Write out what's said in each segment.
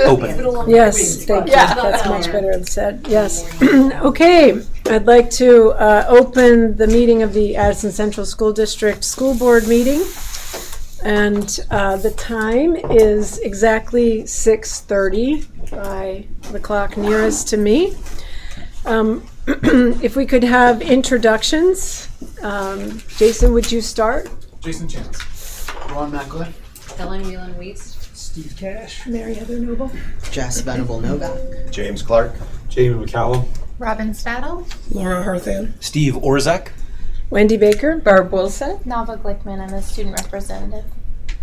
Open. Yes, thank you. That's much better said. Yes. Okay, I'd like to open the meeting of the Addison Central School District School Board meeting. And the time is exactly 6:30 by the clock nearest to me. If we could have introductions. Jason, would you start? Jason Chance. Ron Mackler. Helen Whelan Weeks. Steve Cash. Mary Heather Noble. Jess Venable Novak. James Clark. Jamie McCallum. Robin Staddle. Laura Harthan. Steve Orzek. Wendy Baker. Barb Wilson. Nava Glickman, I'm a student representative.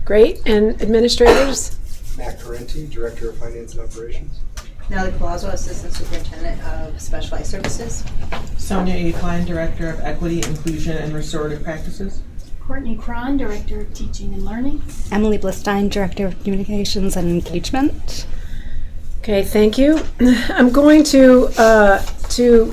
Great. And administrators? Matt Correnti, Director of Finance and Operations. Nellie Palazzo, Assistant Superintendent of Specialized Services. Sonia A. Klein, Director of Equity, Inclusion, and Restorative Practices. Courtney Cron, Director of Teaching and Learning. Emily Blistein, Director of Communications and Engagement. Okay, thank you. I'm going to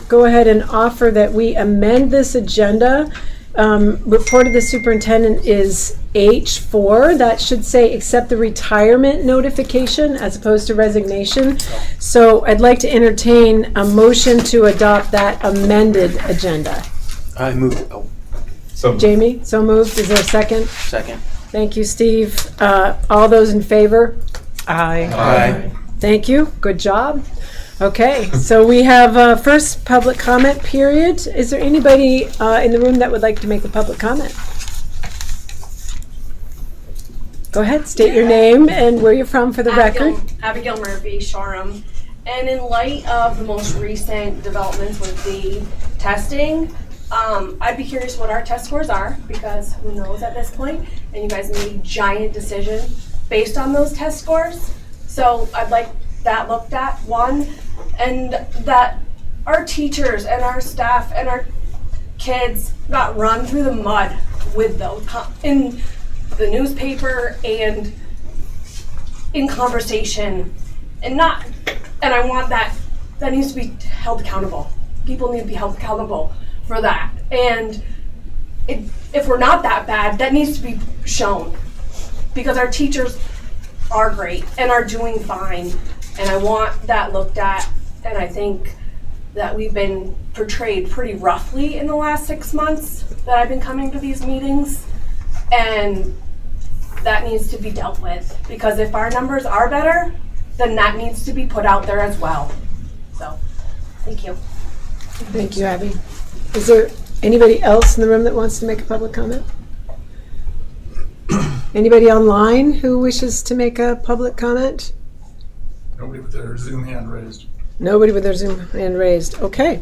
go ahead and offer that we amend this agenda. Report of the superintendent is H4. That should say accept the retirement notification as opposed to resignation. So I'd like to entertain a motion to adopt that amended agenda. I move. Jamie, so moved. Is there a second? Second. Thank you, Steve. All those in favor? Aye. Aye. Thank you. Good job. Okay, so we have first public comment period. Is there anybody in the room that would like to make a public comment? Go ahead, state your name and where you're from for the record. Abigail Murphy, Shoreham. And in light of the most recent developments with the testing, I'd be curious what our test scores are, because who knows at this point, and you guys made a giant decision based on those test scores. So I'd like that looked at, one, and that our teachers and our staff and our kids got run through the mud with those in the newspaper and in conversation, and I want that needs to be held accountable. People need to be held accountable for that, and if we're not that bad, that needs to be shown, because our teachers are great and are doing fine, and I want that looked at. And I think that we've been portrayed pretty roughly in the last 6 months that I've been coming to these meetings, and that needs to be dealt with, because if our numbers are better, then that needs to be put out there as well. So, thank you. Thank you, Abby. Is there anybody else in the room that wants to make a public comment? Anybody online who wishes to make a public comment? Nobody with their Zoom hand raised. Nobody with their Zoom hand raised. Okay.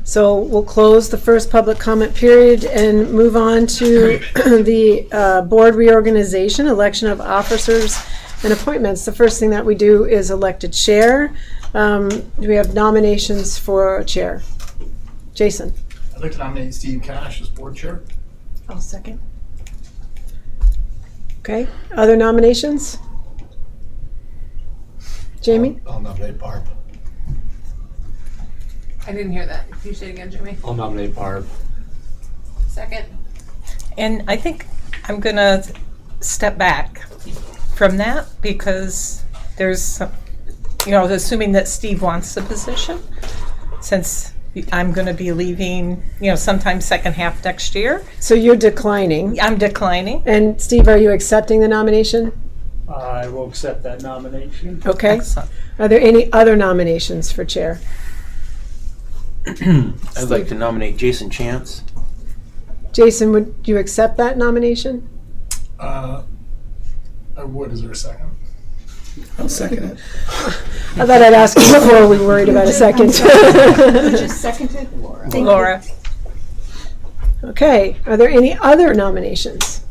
So we'll close the first public comment period and move on to the board reorganization, election of officers and appointments. The first thing that we do is elect a chair. Do we have nominations for a chair? Jason. I'd like to nominate Steve Cash as board chair. I'll second. Okay. Other nominations? Jamie? I'll nominate Barb. I didn't hear that. Can you say it again, Jimmy? I'll nominate Barb. Second. And I think I'm going to step back from that, because there's, assuming that Steve wants the position, since I'm going to be leaving, sometime second half next year. So you're declining. I'm declining. And Steve, are you accepting the nomination? I will accept that nomination. Okay. Excellent. Are there any other nominations for chair? I'd like to nominate Jason Chance. Jason, would you accept that nomination? I would. Is there a second? I'll second it. I thought I'd ask you before we worried about a second. Who just seconded? Laura. Laura. Okay. Are there any other nominations?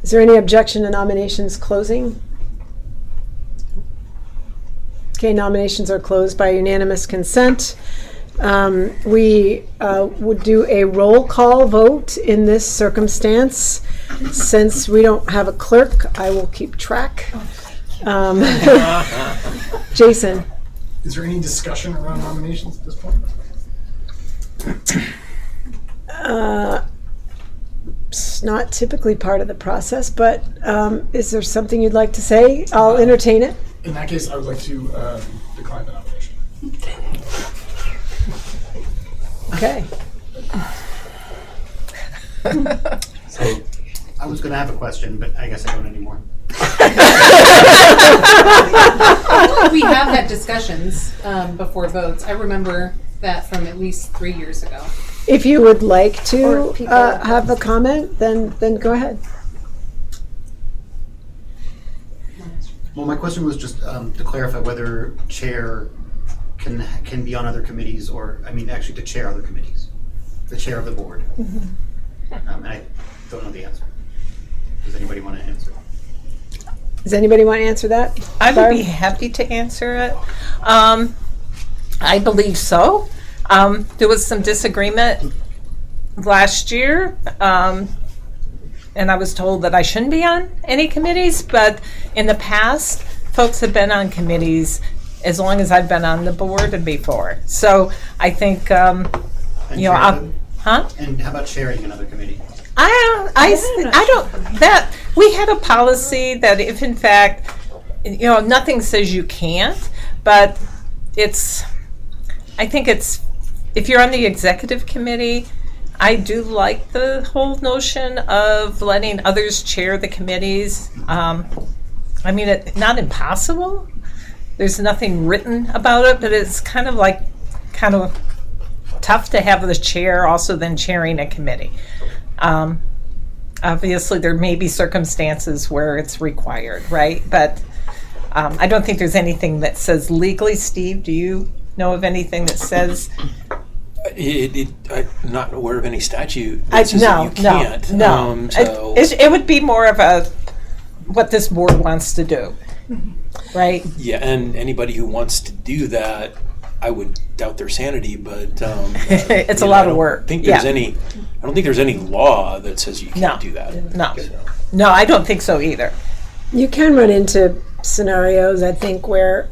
Is there any objection to nominations closing? Okay, nominations are closed by unanimous consent. We would do a roll call vote in this circumstance. Since we don't have a clerk, I will keep track. Jason. Is there any discussion around nominations at this point? not typically part of the process, but is there something you'd like to say? I'll entertain it. In that case, I would like to decline the nomination. Okay. So, I was gonna have a question, but I guess I don't anymore. We have had discussions before votes. I remember that from at least 3 years ago. If you would like to Or people- have a comment, then go ahead. Well, my question was just to clarify whether chair can be on other committees, or, I mean, actually to chair other committees, the chair of the board. And I don't know the answer. Does anybody want to answer? Does anybody want to answer that? I would Barb? be happy to answer it. I believe so. There was some disagreement last year, and I was told that I shouldn't be on any committees, but in the past, folks have been on committees as long as I've been on the board and before. So I think, And you know, chair them? huh? And how about chairing another committee? We had a policy that if in fact, you know, nothing says you can't, but I think if you're on the executive committee, I do like the whole notion of letting others chair the committees. I mean, it's not impossible. There's nothing written about it, but it's kind of tough to have the chair also then chairing a committee. Obviously, there may be circumstances where it's required, right? But I don't think there's anything that says legally. Steve, do you know of anything that says? I'm not aware of any statute that says that you can't. No. So It would be more of what this board wants to do, right? yeah, and anybody who wants to do that, I would doubt their sanity, but It's a you know, lot of work. I don't think there's any law that says you can't do that. No, I don't think so either. You can run into scenarios, I think, where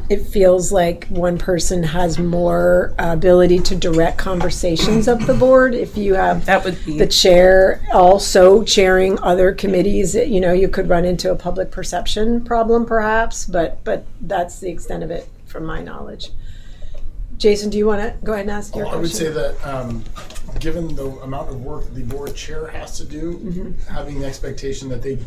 it feels like one person has more ability to direct conversations of the board. If you have That would be the chair also chairing other committees, you know, you could run into a public perception problem perhaps, but that's the extent of it from my knowledge. Jason, do you want to go ahead and ask your question? I would say that given the amount of work the board chair has to do, having the expectation that they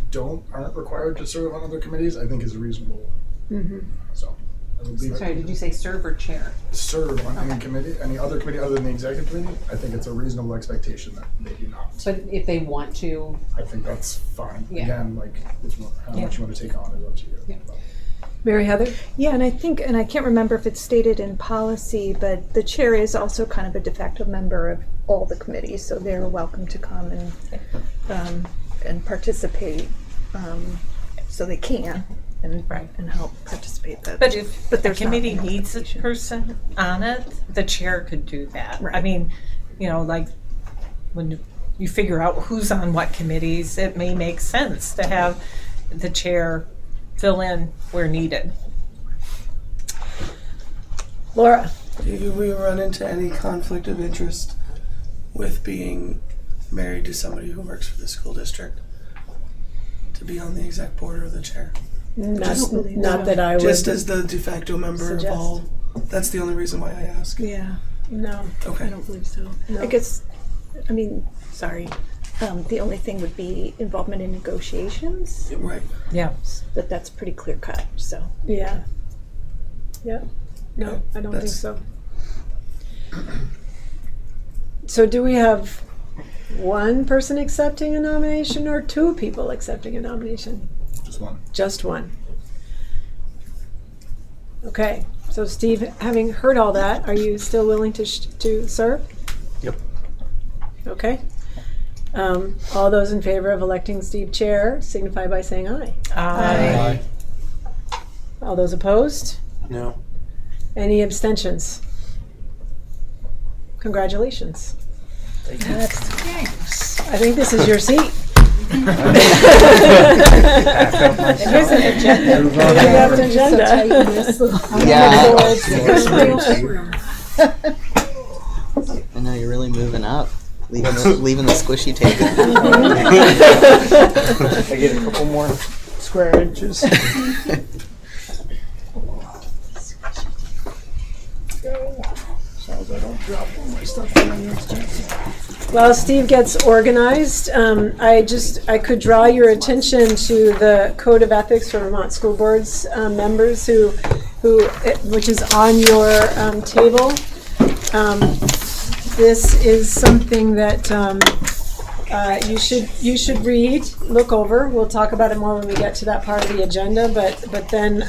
aren't required to serve on other committees, I think is a reasonable one. So I would leave it. Sorry, did you say serve or chair? Serve on any committee, any other committee other than the executive committee, I think it's a reasonable expectation that they do not. But if they want to, I think that's fine. Yeah. Again, like how much you want to take on is up to you. Yeah. Mary Heather? Yeah, and I think, and I can't remember if it's stated in policy, but the chair is also kind of a de facto member of all the committees, so they're welcome to come and participate, so they can and help participate. But if the there's not committee an needs a expectation. person on it, the chair could do that. Right. I mean, you know, like when you figure out who's on what committees, it may make sense to have the chair fill in where needed. Laura? Do we run into any conflict of interest with being married to somebody who works for the school district to be on the exec board or the chair? Not that I would Just as the de facto member suggest. of all. That's the only reason why I ask. Yeah, No. Okay. I don't believe so. No. I guess, I mean, sorry, the only thing would be involvement in negotiations, Right. Yeah. but that's pretty clear cut, so. Yeah. Yeah. No, Okay, I don't think that's- so. So do we have one person accepting a nomination or two people accepting a nomination? Just one. Just one. Okay, so Steve, having heard all that, are you still willing to serve? Yep. Okay. All those in favor of electing Steve chair signify by saying aye. Aye. All those opposed? No. Any abstentions? Congratulations. Thank you. I think this is your seat. Here's an agenda. Draft agenda. I know, you're really moving up. Leaving the squishy table. I get a couple more square inches. While Steve gets organized, I could draw your attention to the Code of Ethics for Vermont School Boards members which is on your table. This is something that you should read, look over. We'll talk about it more when we get to that part of the agenda. But then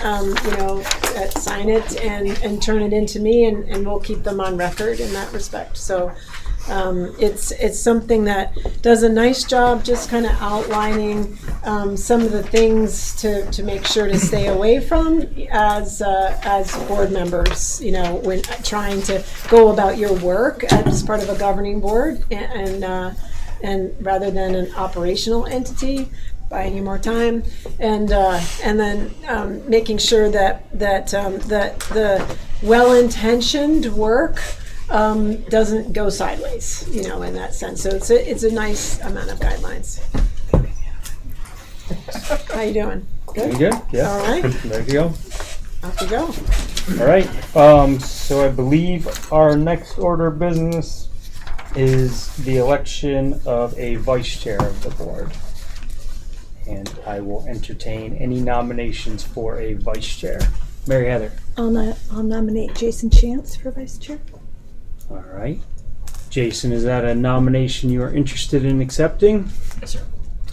sign it and turn it into me, and we'll keep them on record in that respect. So it's something that does a nice job just kind of outlining some of the things to make sure to stay away from as board members, when trying to go about your work as part of a governing board and rather than an operational entity, buying you more time, and then making sure that the well-intentioned work doesn't go sideways, in that sense. So it's a nice amount of guidelines. How you doing? Good? Good? Yeah. All right. There you go. Off you go. All right. So I believe our next order of business is the election of a vice chair of the board. And I will entertain any nominations for a vice chair. Mary Heather. I'll nominate Jason Chance for vice chair. All right. Jason, is that a nomination you are interested in accepting? Yes, sir.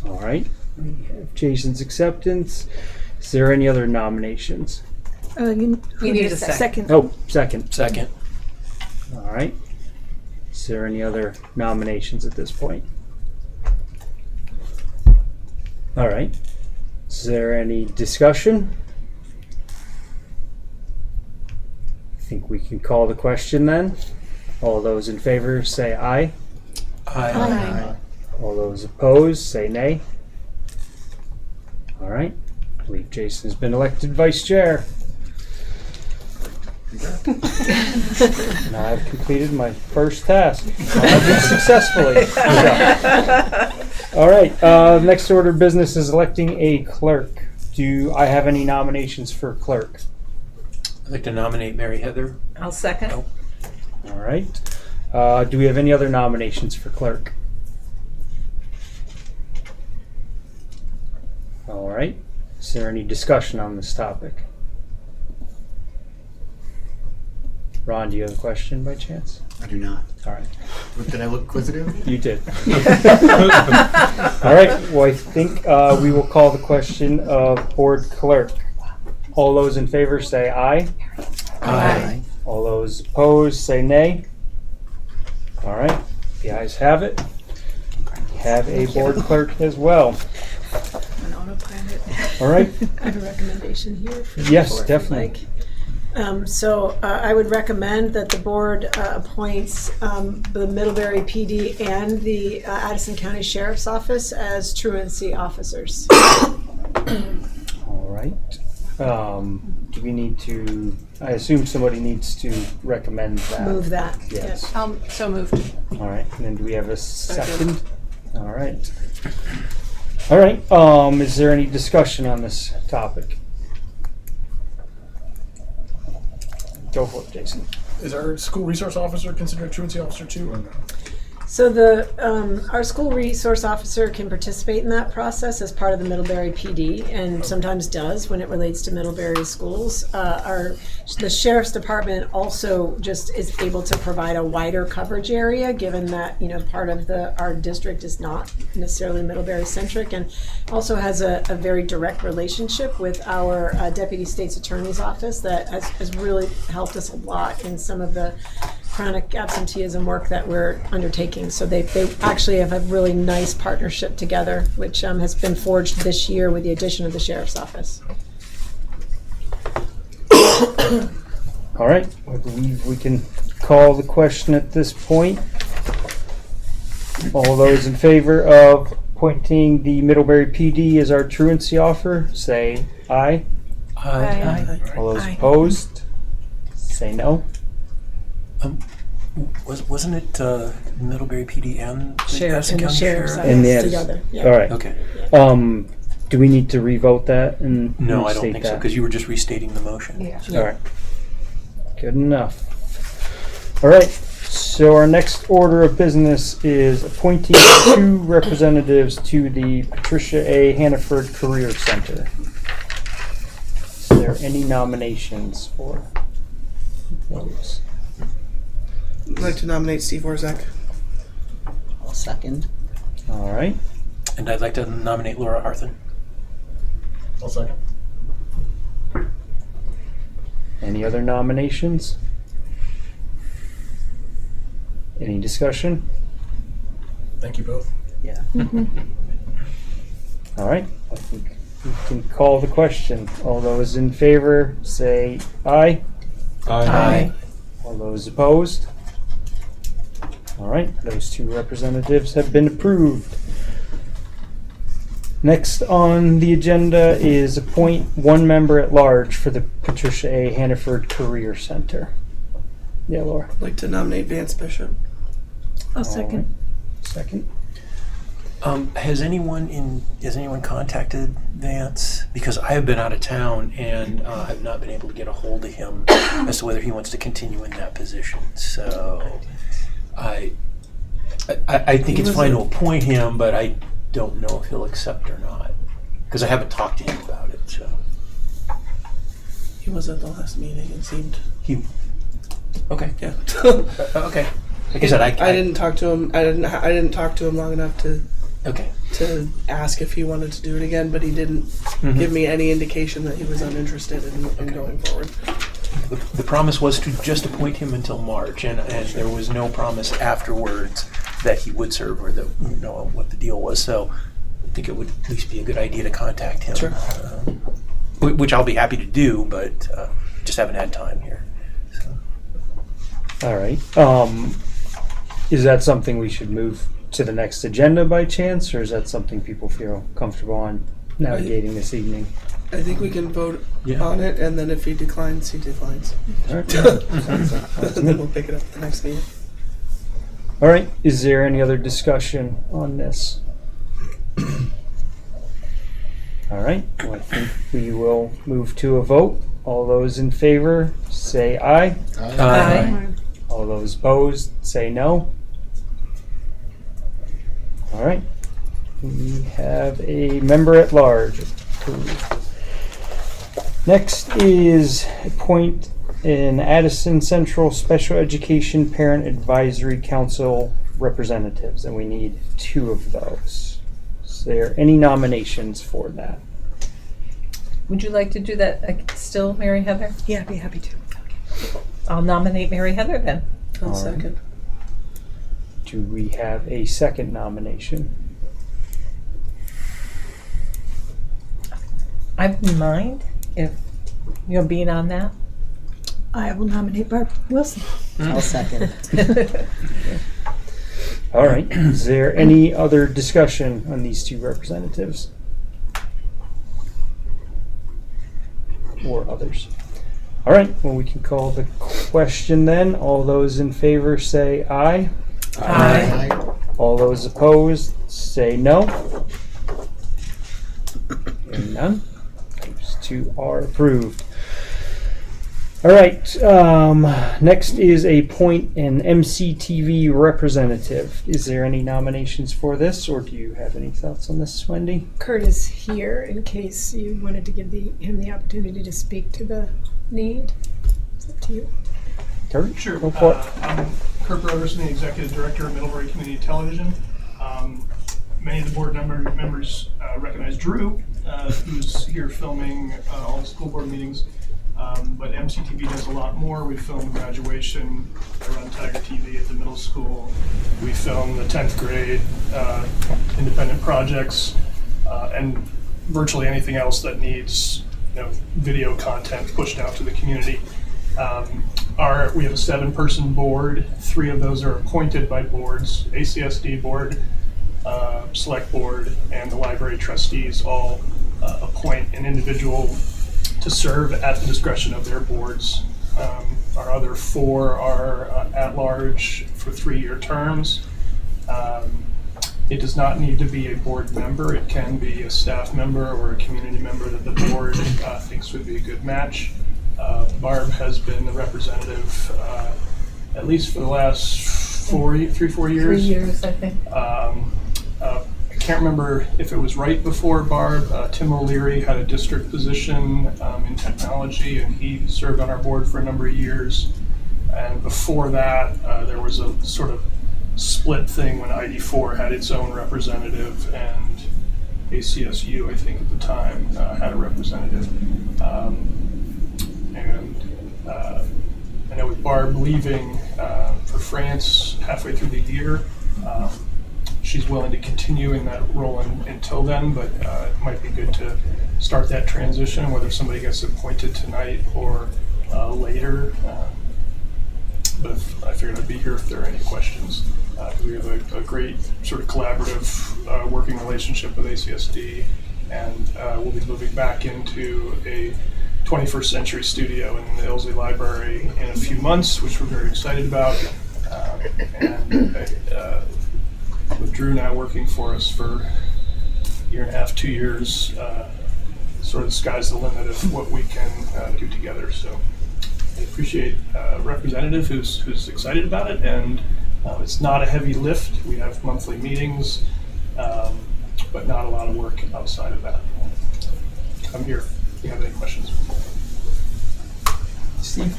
All right. We have Jason's acceptance. Is there any other nominations? You need a second. Oh, second. Second. All right. Is there any other nominations at this point? All right. Is there any discussion? I think we can call the question then. All those in favor say aye. Aye. All those opposed say nay. All right. I believe Jason has been elected vice chair. Now I've completed my first task. I've been successfully. All right. Next order of business is electing a clerk. Do I have any nominations for clerk? I'd like to nominate Mary Heather. I'll second. Oh. All right. Do we have any other nominations for clerk? All right. Is there any discussion on this topic? Ron, do you have a question by chance? I do not. All right. Did I look inquisitive? You did. All right. Well, I think we will call the question of board clerk. All those in favor say aye. Aye. All those opposed say nay. All right. The ayes have it. We have a board clerk as well. An autopilot. All right. I have a recommendation here. Yes, definitely. I would recommend that the board appoints the Middlebury PD and the Addison County Sheriff's Office as truancy officers. All right. Do we need to, I assume somebody needs to recommend that. Move that. Yes. So moved. All right. And then do we have a second? All right. All right. Is there any discussion on this topic? Go for it, Jason. Is our school resource officer considered a truancy officer too, or no? So our school resource officer can participate in that process as part of the Middlebury PD, and sometimes does when it relates to Middlebury schools. The sheriff's department also just is able to provide a wider coverage area, given that part of our district is not necessarily Middlebury centric, and also has a very direct relationship with our deputy state's attorney's office that has really helped us a lot in some of the chronic absenteeism work that we're undertaking. So they actually have a really nice partnership together, which has been forged this year with the addition of the sheriff's office. All right. I believe we can call the question at this point. All those in favor of appointing the Middlebury PD as our truancy officer, say aye. Aye. All those opposed, say no. Wasn't it Middlebury PD and the Sheriff Madison and the County sheriff's Sheriff? And the together. Yeah. All right. Okay. Do we need to revote that and No, I don't restate think so, that? because you were just restating the motion. Yeah. All right. Good enough. All right. So our next order of business is appointing 2 representatives to the Patricia A. Hannaford Career Center. Is there any nominations for those? I'd like to nominate Steve Orzak. I'll second. All right. And I'd like to nominate Laura Harthen. I'll second. Any other nominations? Any discussion? Thank you both. Yeah. All right. I think we can call the question. All those in favor say aye. Aye. All those opposed? All right. Those 2 representatives have been approved. Next on the agenda is appoint 1 member at large for the Patricia A. Hannaford Career Center. Yeah, Laura. I'd like to nominate Vance Bishop. I'll second. All right. Second. Has anyone contacted Vance? Because I have been out of town and I've not been able to get a hold of him as to whether he wants to continue in that position. So I think it's fine to appoint him, but I don't know if he'll accept or not because I haven't talked to him about it. So He was at the last meeting and seemed. okay. Yeah. Okay. Like I said, I didn't talk to him. I didn't talk to him long enough to Okay. to ask if he wanted to do it again, but he didn't give me any indication that he was uninterested in going forward. The promise was to just appoint him until March, and there was no promise afterwards that he would serve or that what the deal was. So I think it would at least be a good idea to contact him, Sure. Which I'll be happy to do, but just haven't had time here. So. All right. Is that something we should move to the next agenda by chance, or is that something people feel comfortable on navigating this evening? I think we can vote Yeah. on it, and then if he declines, he declines. All right. And then we'll pick it up at the next meeting. All right. Is there any other discussion on this? All right. Well, I think we will move to a vote. All those in favor say aye. Aye. All those opposed say no. All right. We have a member at large approved. Next is appoint an Addison Central Special Education Parent Advisory Council representatives, and we need 2 of those. Is there any nominations for that? Would you like to do that still, Mary Heather? Yeah, I'd be happy to. I'll nominate Mary Heather then. I'll All right. second. Do we have a second nomination? I wouldn't mind if being on that. I will nominate Barb Wilson. I'll second. All right. Is there any other discussion on these 2 representatives? Or others? All right. Well, we can call the question then. All those in favor say aye. Aye. All those opposed say no. Hearing none. Those 2 are approved. All right. Next is appoint an MCTV representative. Is there any nominations for this, or do you have any thoughts on this, Wendy? Kurt is here in case you wanted to give him the opportunity to speak to the need. It's up to you. Kurt? Sure. Go for it. I'm Kurt Broderson, the Executive Director of Middlebury Community Television. Many of the board members recognize Drew, who's here filming all the school board meetings. But MCTV does a lot more. We film graduation. I run Tiger TV at the middle school. We film the 10th grade independent projects and virtually anything else that needs video content pushed out to the community. We have a 7-person board. 3 of those are appointed by boards, ACSD board, select board, and the library trustees all appoint an individual to serve at the discretion of their boards. Our other 4 are at large for 3-year terms. It does not need to be a board member. It can be a staff member or a community member that the board thinks would be a good match. Barb has been the representative at least for the last 4 years. 3 years, I think. I can't remember if it was right before Barb. Tim O'Leary had a district position in technology, and he served on our board for a number of years. And before that, there was a sort of split thing when ID4 had its own representative, and ACSU, I think at the time, had a representative. I know with Barb leaving for France halfway through the year, she's willing to continue in that role until then, but it might be good to start that transition, whether somebody gets appointed tonight or later. But I figured I'd be here if there are any questions. We have a great sort of collaborative working relationship with ACSD, and we'll be moving back into a 21st century studio in the Ilsley Library in a few months, which we're very excited about. With Drew now working for us for a year and a half, 2 years, sort of the sky's the limit of what we can do together. So I appreciate a representative who's excited about it, and it's not a heavy lift. We have monthly meetings, but not a lot of work outside of that. I'm here if you have any questions. Steve?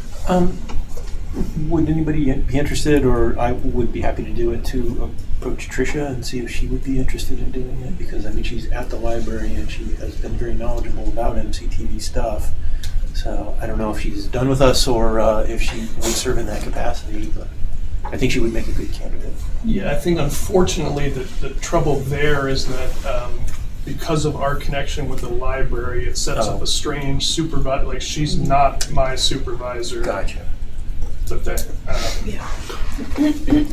Would anybody be interested, or I would be happy to do it, to approach Tricia and see if she would be interested in doing it? Because I mean, she's at the library and she has been very knowledgeable about MCTV stuff. So I don't know if she's done with us or if she would serve in that capacity, but I think she would make a good candidate. Yeah, I think unfortunately the trouble there is that because of our connection with the library, it sets up a strange supervisor. Like, she's not my supervisor. Gotcha. But that, Can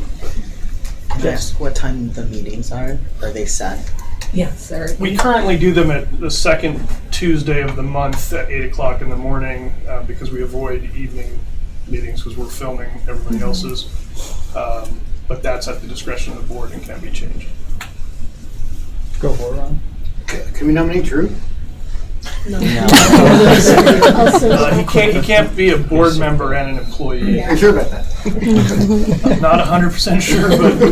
I ask what time the meetings are? Are they set? Yes, sir. we currently do them at the second Tuesday of the month at 8 o'clock in the morning because we avoid evening meetings because we're filming everybody else's. But that's at the discretion of the board and can be changed. Go for it, Ron. Can we nominate Drew? No. He can't be a board member and an employee. Are you sure about that? I'm not 100% sure, but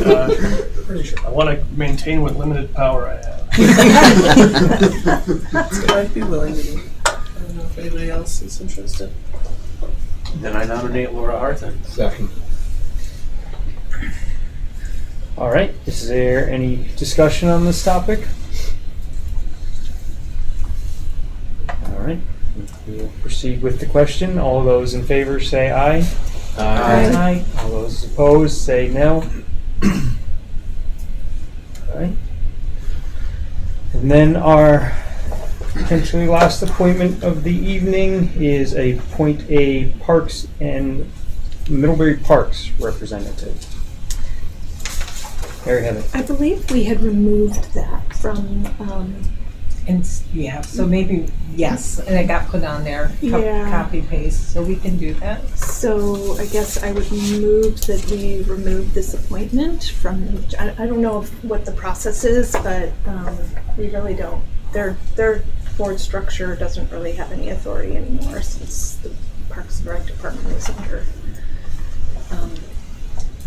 pretty sure. I want to maintain what limited power I have. I'd be willing to do. I don't know if anybody else is interested. Then I nominate Laura Harthen. Second. All right, is there any discussion on this topic? All right, we'll proceed with the question. All those in favor say aye. Aye. All those opposed say no. All right. And then our potentially last appointment of the evening is appoint a Parks and Middlebury Parks representative. Mary Heather. I believe we had removed that from, And yeah, so maybe yes, and it got put on there, Yeah. copy paste, so we can do that. so I guess I would move that we remove this appointment from, I don't know what the process is, but we really don't. Their board structure doesn't really have any authority anymore since the Parks and Rec Department is under, I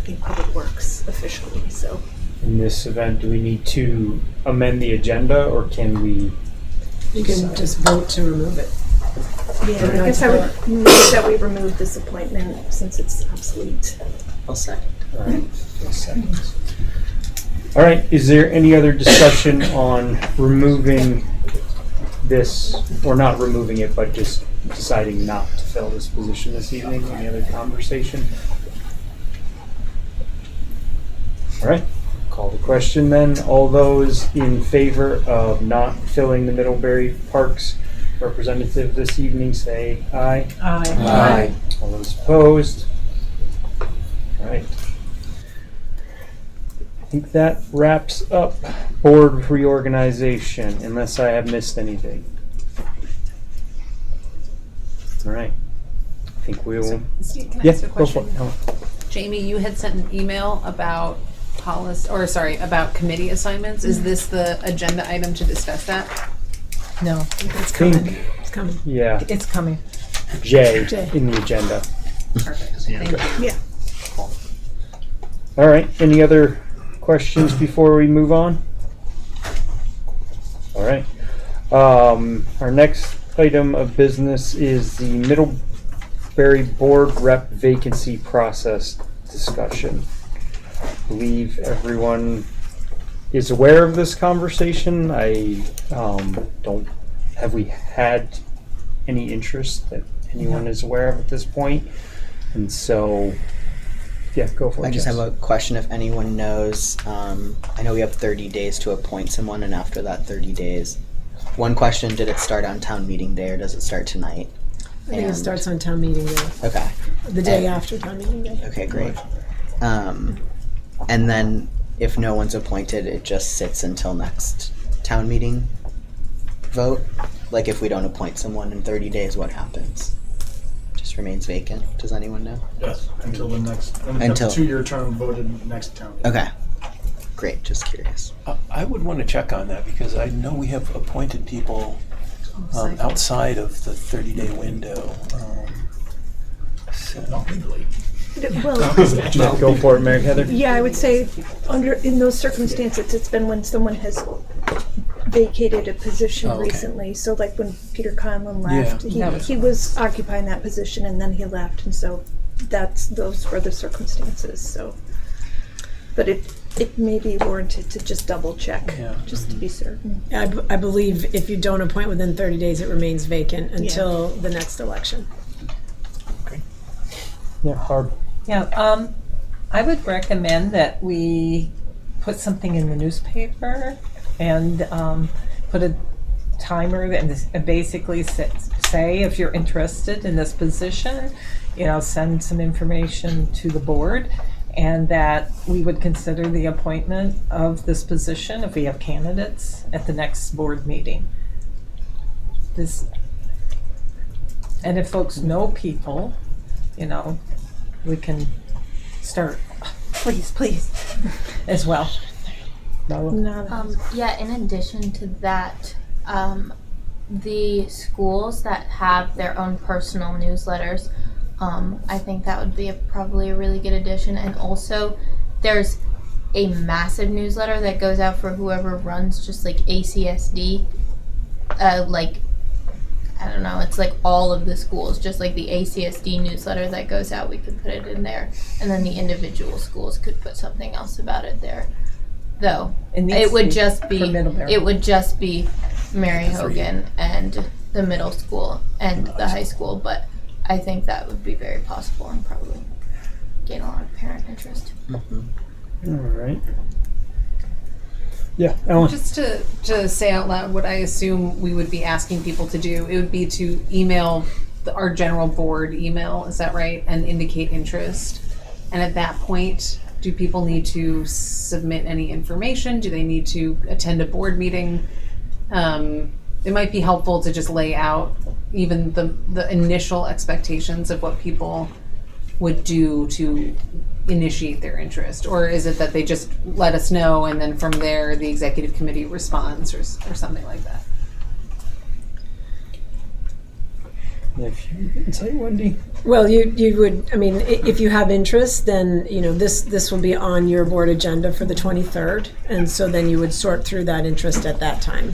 think, Public Works officially, so. In this event, do we need to amend the agenda, or can we? You can just vote to remove it. Yeah, I guess I would move that we remove this appointment since it's obsolete. I'll second. All right, 2 seconds. All right, is there any other discussion on removing this, or not removing it, but just deciding not to fill this position this evening? Any other conversation? All right, call the question then. All those in favor of not filling the Middlebury Parks representative this evening say aye. Aye. All those opposed? All right. I think that wraps up board reorganization, unless I have missed anything. All right. think we will. Steve, can I Yeah, ask you a go for question? it. Ellen. Jamie, you had sent an email about about committee assignments. Is this the agenda item to discuss that? No, It's coming. It's coming. Yeah, it's coming. J J. in the agenda. Perfect. Thank you. Yeah. All right, any other questions before we move on? All right. Our next item of business is the Middlebury Board Rep vacancy process discussion. I believe everyone is aware of this conversation. I don't. Have we had any interest that anyone is aware of at this point? And so, yeah, go for it. I just Jess. have a question if anyone knows. I know we have 30 days to appoint someone, and after that 30 days, one question, did it start on town meeting day or does it start tonight? I think it starts on town meeting day, Okay. the day after town meeting day. Okay, great. And then if no one's appointed, it just sits until next town meeting vote? Like if we don't appoint someone in 30 days, what happens? Just remains vacant? Does anyone know? Yes, until the next, Until- 2-year term voted next town. Okay. Great, just curious. I would want to check on that because I know we have appointed people outside of the 30-day window. Not legally. Well, Yeah, go for it, Mary Heather. yeah, I would say in those circumstances, it's been when someone has vacated a position Oh, okay. recently. So like when Peter Conlon left, Yeah. he was occupying that position and then he left, and so those were the circumstances. So, but it may be warranted to just double check, Yeah. just to be certain. I believe if you don't appoint within 30 days, it remains vacant until the next election. Yeah, hard. Yeah, I would recommend that we put something in the newspaper and put a timer and basically say if you're interested in this position, send some information to the board, and that we would consider the appointment of this position if we have candidates at the next board meeting. And if folks know people, we can start, please, as well. Yeah, in addition to that, the schools that have their own personal newsletters, I think that would be probably a really good addition. And also, there's a massive newsletter that goes out for whoever runs just like ACSD, I don't know, it's like all of the schools, just like the ACSD newsletter that goes out, we could put it in there. And then the individual schools could put something else about it there. Though, it would just be Mary Hogan and the middle school and the high school, but I think that would be very possible and probably gain a lot of parent interest. All right. Yeah, Ellen. Just to say out loud what I assume we would be asking people to do, it would be to email our general board email, is that right? And indicate interest. And at that point, do people need to submit any information? Do they need to attend a board meeting? It might be helpful to just lay out even the initial expectations of what people would do to initiate their interest, or is it that they just let us know and then from there the executive committee responds or something like that? If you can say, Wendy. Well, you would, if you have interest, then, this will be on your board agenda for the 23rd. And so then you would sort through that interest at that time.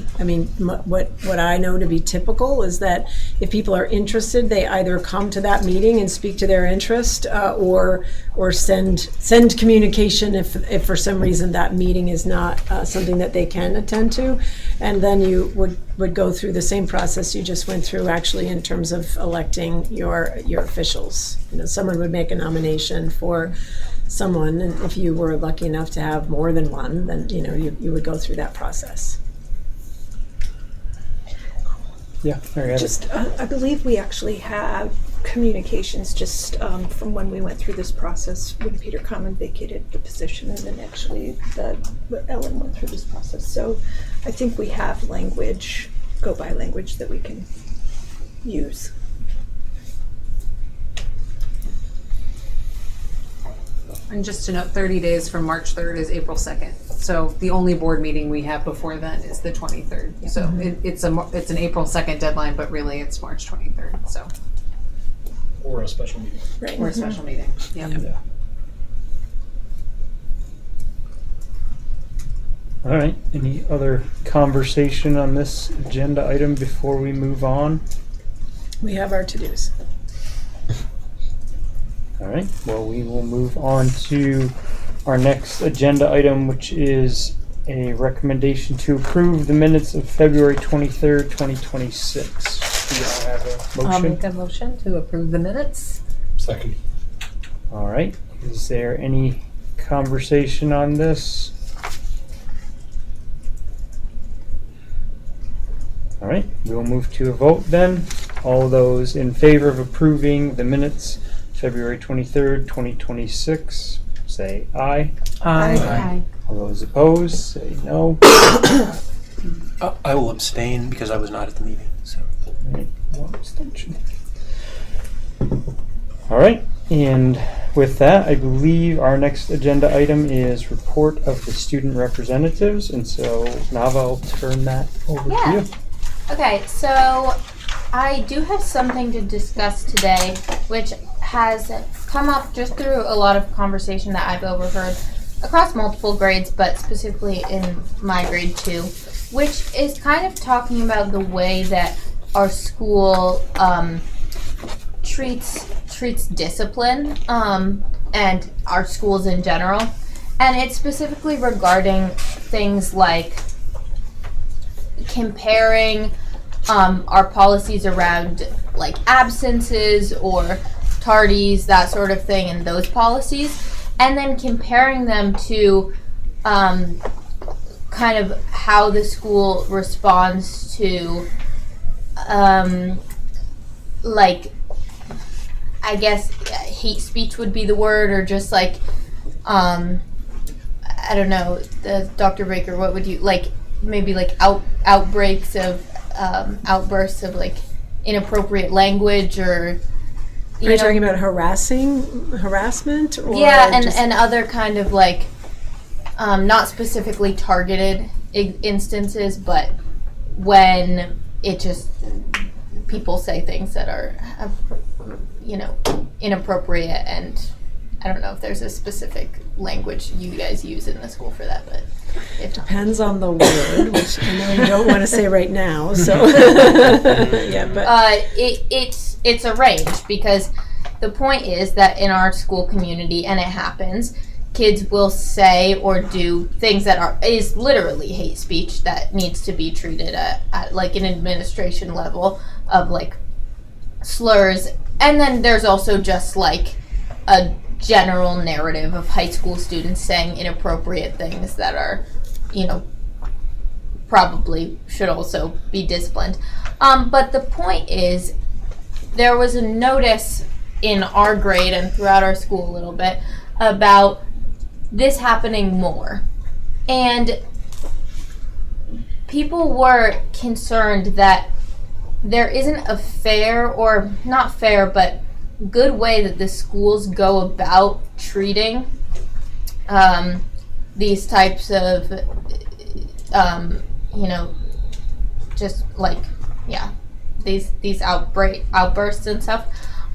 What I know to be typical is that if people are interested, they either come to that meeting and speak to their interest, or send communication if for some reason that meeting is not something that they can attend to. And then you would go through the same process you just went through actually in terms of electing your officials. Someone would make a nomination for someone, and if you were lucky enough to have more than one, then you would go through that process. Yeah, Mary Heather. Just, I believe we actually have communications just from when we went through this process when Peter Conlon vacated the position, and then actually Ellen went through this process. So I think we have go by language that we can use. And just to note, 30 days from March 3rd is April 2nd. So the only board meeting we have before then is the 23rd. So it's an April 2nd deadline, but really it's March 23rd. So Or a special meeting. Right. or a special meeting. Yeah. Yeah. All right, any other conversation on this agenda item before we move on? We have our to-dos. All right, well, we will move on to our next agenda item, which is a recommendation to approve the minutes of February 23rd, 2026. Do you have a I'll motion? make a motion to approve the minutes. Second. All right, is there any conversation on this? All right, we'll move to a vote then. All those in favor of approving the minutes February 23rd, 2026, say aye. Aye. All those opposed, say no. I will abstain because I was not at the meeting, so. Right, one abstention. All right, and with that, I believe our next agenda item is report of the student representatives, and so Nava, I'll turn that over to you. Okay, so I do have something to discuss today, which has come up just through a lot of conversation that I've overheard across multiple grades, but specifically in my grade 2, which is kind of talking about the way that our school treats discipline and our schools in general. And it's specifically regarding things like comparing our policies around like absences or tardies, that sort of thing, and those policies, and then comparing them to kind of how the school responds to like, I guess hate speech would be the word, or just like I don't know, Dr. Baker, what would you like, maybe like outbreaks of outbursts of like inappropriate language, or Are you talking about harassment? Or yeah, just- and other kind of like not specifically targeted instances, but when it just people say things that are inappropriate, and I don't know if there's a specific language you guys use in the school for that, but it depends on the word, which I know you don't want to say right now. So yeah, but it's a range, because the point is that in our school community, and it happens, kids will say or do things that is literally hate speech that needs to be treated at like an administration level of like slurs. And then there's also just like a general narrative of high school students saying inappropriate things that are, probably should also be disciplined. But the point is, there was a notice in our grade and throughout our school a little bit about this happening more. And people were concerned that there isn't a fair, or not fair, but good way that the schools go about treating these types of, just like, these outbursts and stuff.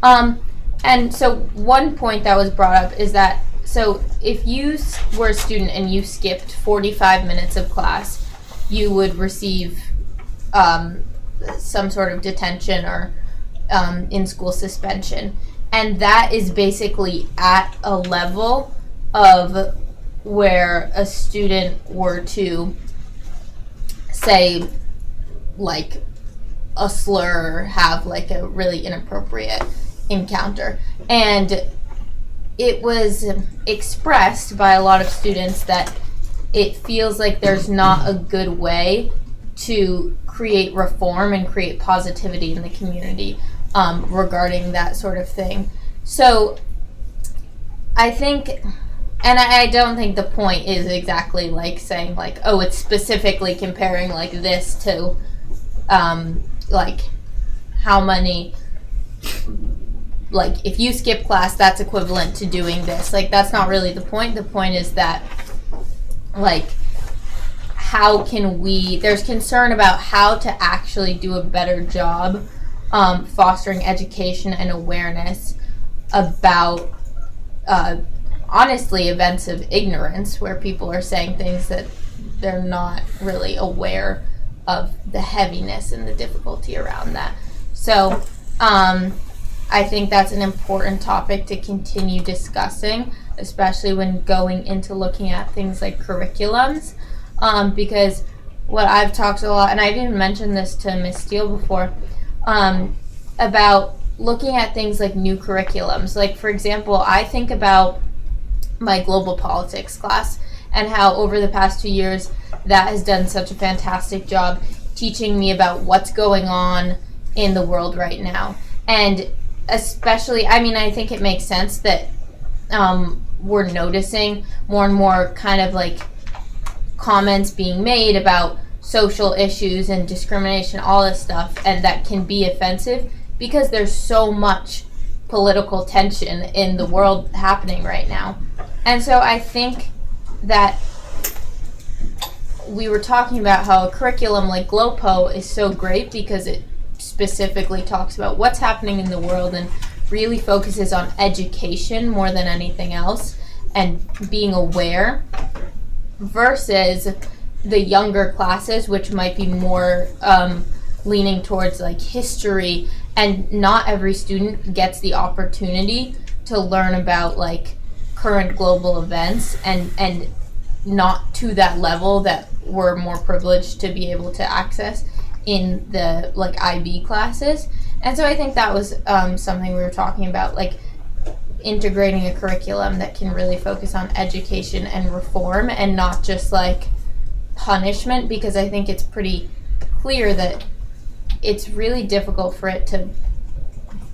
And so one point that was brought up is that, so if you were a student and you skipped 45 minutes of class, you would receive some sort of detention or in-school suspension. And that is basically at a level of where a student were to say like a slur, have like a really inappropriate encounter. And it was expressed by a lot of students that it feels like there's not a good way to create reform and create positivity in the community regarding that sort of thing. So I think, and I don't think the point is exactly like saying like, oh, it's specifically comparing like this to like how many like if you skip class, that's equivalent to doing this. Like that's not really the point. The point is that like how can we, there's concern about how to actually do a better job fostering education and awareness about honestly events of ignorance where people are saying things that they're not really aware of the heaviness and the difficulty around that. So I think that's an important topic to continue discussing, especially when going into looking at things like curriculums, because what I've talked a lot, and I didn't mention this to Ms. Steele before, about looking at things like new curriculums. Like, for example, I think about my global politics class and how over the past 2 years that has done such a fantastic job teaching me about what's going on in the world right now. And especially, I mean, I think it makes sense that we're noticing more and more kind of like comments being made about social issues and discrimination, all this stuff, and that can be offensive because there's so much political tension in the world happening right now. And so I think that we were talking about how a curriculum like GLOPO is so great because it specifically talks about what's happening in the world and really focuses on education more than anything else and being aware, versus the younger classes, which might be more leaning towards like history, and not every student gets the opportunity to learn about like current global events and not to that level that we're more privileged to be able to access in the like IB classes. And so I think that was something we were talking about, like integrating a curriculum that can really focus on education and reform and not just like punishment, because I think it's pretty clear that it's really difficult for it to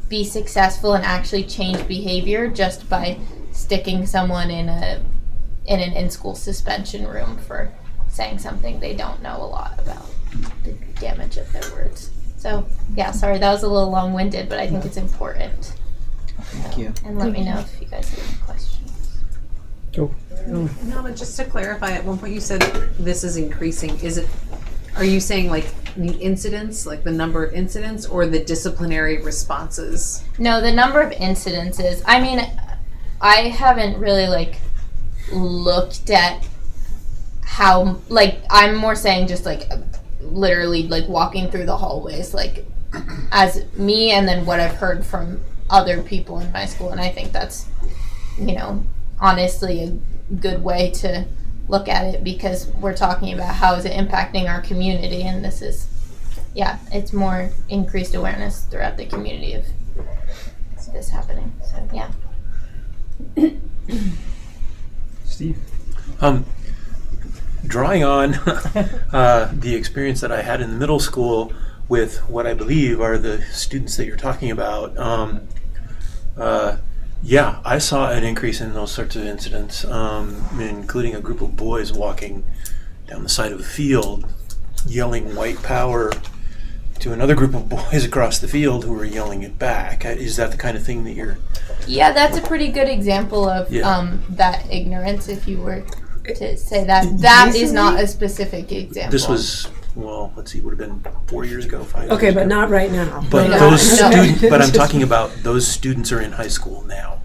be successful and actually change behavior just by sticking someone in an in-school suspension room for saying something they don't know a lot about, the damage of their words. So yeah, sorry, that was a little long-winded, but I think it's important. Thank you. And let me know if you guys have any questions. No, but just to clarify, at one point you said this is increasing. Are you saying like the incidents, like the number of incidents, or the disciplinary responses? No, the number of incidences. I mean, I haven't really like looked at how, like, I'm more saying just like literally like walking through the hallways, like as me, and then what I've heard from other people in my school. And I think that's, you know, honestly a good way to look at it, because we're talking about how is it impacting our community, and this is, yeah, it's more increased awareness throughout the community of this happening. So yeah. Steve? Drawing on the experience that I had in the middle school with what I believe are the students that you're talking about, yeah, I saw an increase in those sorts of incidents, including a group of boys walking down the side of a field yelling white power to another group of boys across the field who were yelling it back. Is that the kind of thing that you're... Yeah, that's a pretty good example of that ignorance, if you were to say that. That is not a specific example. This was, well, let's see, it would have been 4 years ago, 5 years Okay, ago. but not right now. But No. those No. students, but I'm talking about those students are in high school now.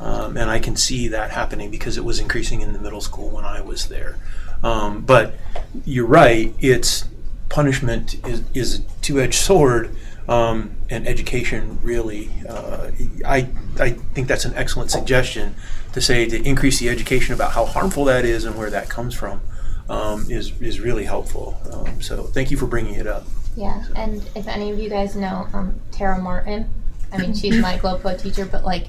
And I can see that happening because it was increasing in the middle school when I was there. But you're right, it's punishment is a two-edged sword, and education really, I think that's an excellent suggestion to say to increase the education about how harmful that is and where that comes from is really helpful. So thank you for bringing it up. Yeah, and if any of you guys know Tara Martin, I mean, she's my GLOPO teacher, but like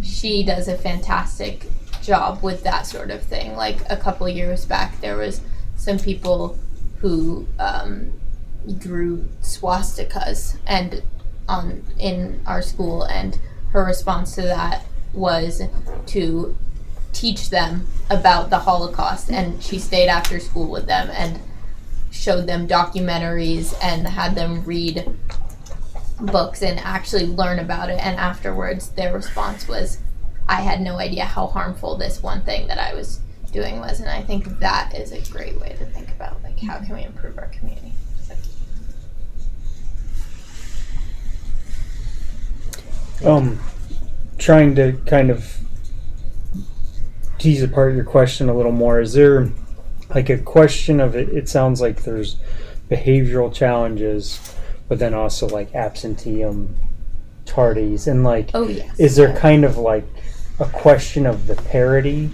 she does a fantastic job with that sort of thing. Like a couple years back, there was some people who drew swastikas and in our school, and her response to that was to teach them about the Holocaust, and she stayed after school with them and showed them documentaries and had them read books and actually learn about it. And afterwards, their response was, I had no idea how harmful this one thing that I was doing was. And I think that is a great way to think about, like, how can we improve our community? Trying to kind of tease apart your question a little more, is there like a question of it? It sounds like there's behavioral challenges, but then also like absenteeism, tardies, and like, Oh, yes. is there kind of like a question of the parity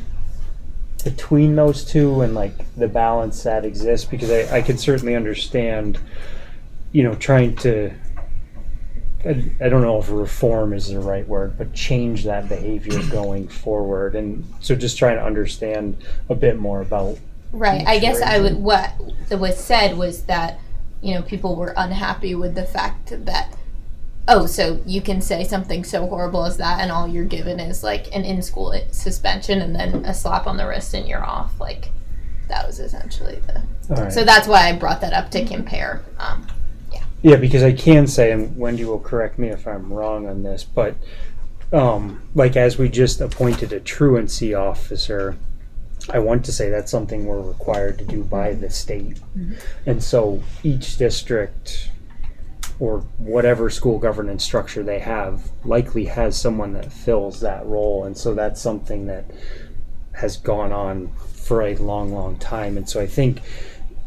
between those two and like the balance that exists? Because I can certainly understand, trying to, I don't know if reform is the right word, but change that behavior going forward. And so just trying to understand a bit more about. Right. I guess what was said was that, people were unhappy with the fact that, oh, so you can say something so horrible as that and all you're given is like an in-school suspension and then a slap on the wrist and you're off. Like, that was essentially Right. So that's why I brought that up to compare. Yeah, because I can say, and Wendy will correct me if I'm wrong on this, but like as we just appointed a truancy officer, I want to say that's something we're required to do by the state. Mm-hmm. And so each district or whatever school governance structure they have likely has someone that fills that role. And so that's something that has gone on for a long, long time. And so I think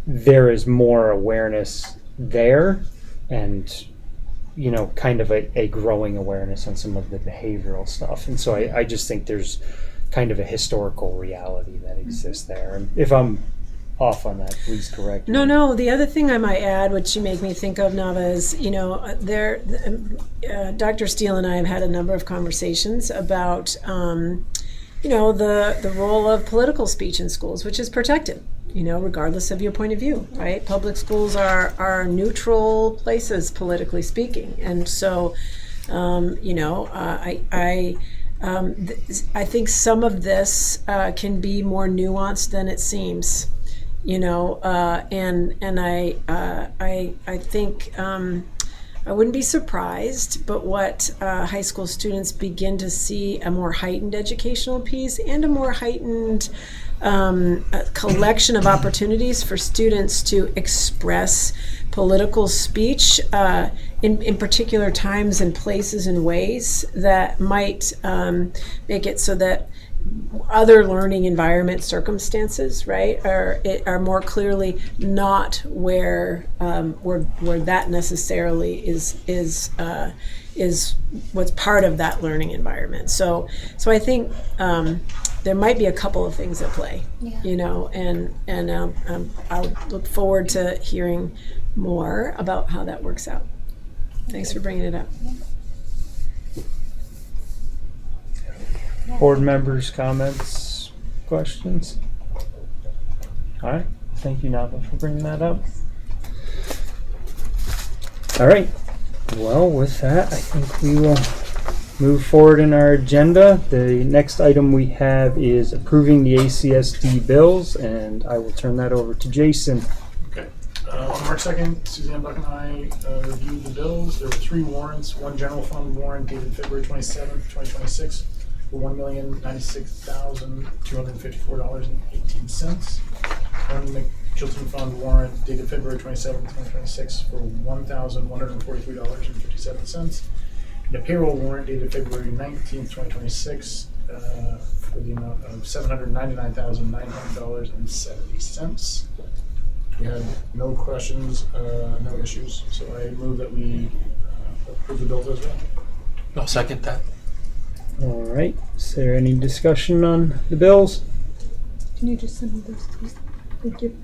there is more awareness there, and kind of a growing awareness on some of the behavioral stuff. And so I just think there's kind of a historical reality that exists there. And if I'm off on that, please correct me. No. The other thing I might add, which you make me think of, Nava, is Dr. Steele and I have had a number of conversations about the role of political speech in schools, which is protected. Regardless of your point of view, right? Public schools are neutral places, politically speaking. And so, I think some of this can be more nuanced than it seems, and I think I wouldn't be surprised, but what high school students begin to see a more heightened educational piece and a more heightened a collection of opportunities for students to express political speech in particular times and places and ways that might make it so that other learning environment circumstances, right, are more clearly not where that necessarily is what's part of that learning environment. So I think there might be a couple of things at play, and I'll look forward to hearing more about how that works out. Thanks for bringing it up. Board members, comments, questions? All right. Thank you, Nava, for bringing that up. All right. Well, with that, I think we will move forward in our agenda. The next item we have is approving the ACSD bills, and I will turn that over to Jason. Okay. On March 2nd, Suzanne Buck and I reviewed the bills. There were 3 warrants. One general fund warrant dated February 27th, 2026 for $1,096,254.18. One Chilton Fund warrant dated February 27th, 2026 for $1,143.57. And a payroll warrant dated February 19th, 2026 for the amount of $799,900.70. We had no questions, no issues, so I move that we approve the bills as well. I'll second that. All right. Is there any discussion on the bills? Can you just send me those, please? Thank you.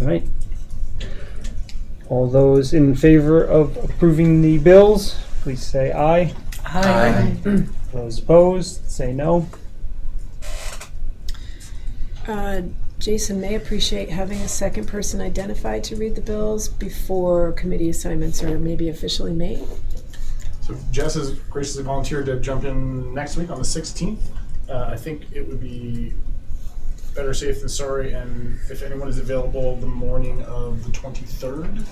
All right. All those in favor of approving the bills, please say aye. Aye. Those opposed, say no. Jason may appreciate having a second person identified to read the bills before committee assignments are maybe officially made. So Jess has graciously volunteered to jump in next week on the 16th. I think it would be better safe than sorry, and if anyone is available the morning of the 23rd,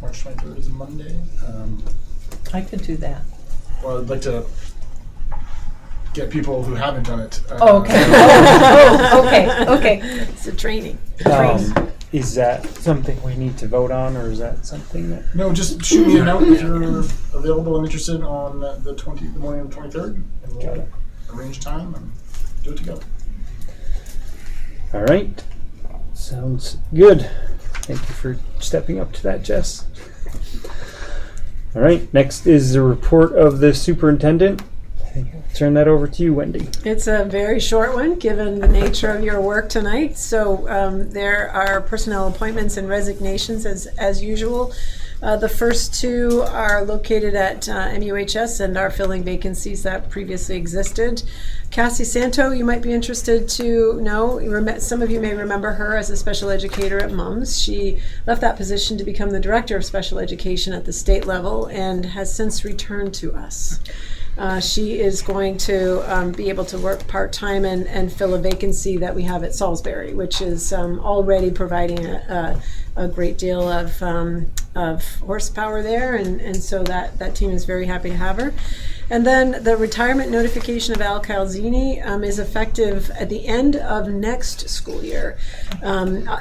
March 23rd is a Monday. I could do that. Well, I'd like to get people who haven't done it. Okay. Okay. It's a training. Is that something we need to vote on, or is that something that? No, just shoot me a note if you're available and interested on the morning of the 23rd, and we'll arrange time and do it together. All right. Sounds good. Thank you for stepping up to that, Jess. All right. Next is the report of the superintendent. I'll turn that over to you, Wendy. It's a very short one, given the nature of your work tonight. So there are personnel appointments and resignations as usual. The first two are located at MUHS and are filling vacancies that previously existed. Cassie Santo, you might be interested to know. Some of you may remember her as a special educator at MUMS. She left that position to become the director of special education at the state level and has since returned to us. She is going to be able to work part-time and fill a vacancy that we have at Salisbury, which is already providing a great deal of horsepower there, and so that team is very happy to have her. And then the retirement notification of Al Calzini is effective at the end of next school year.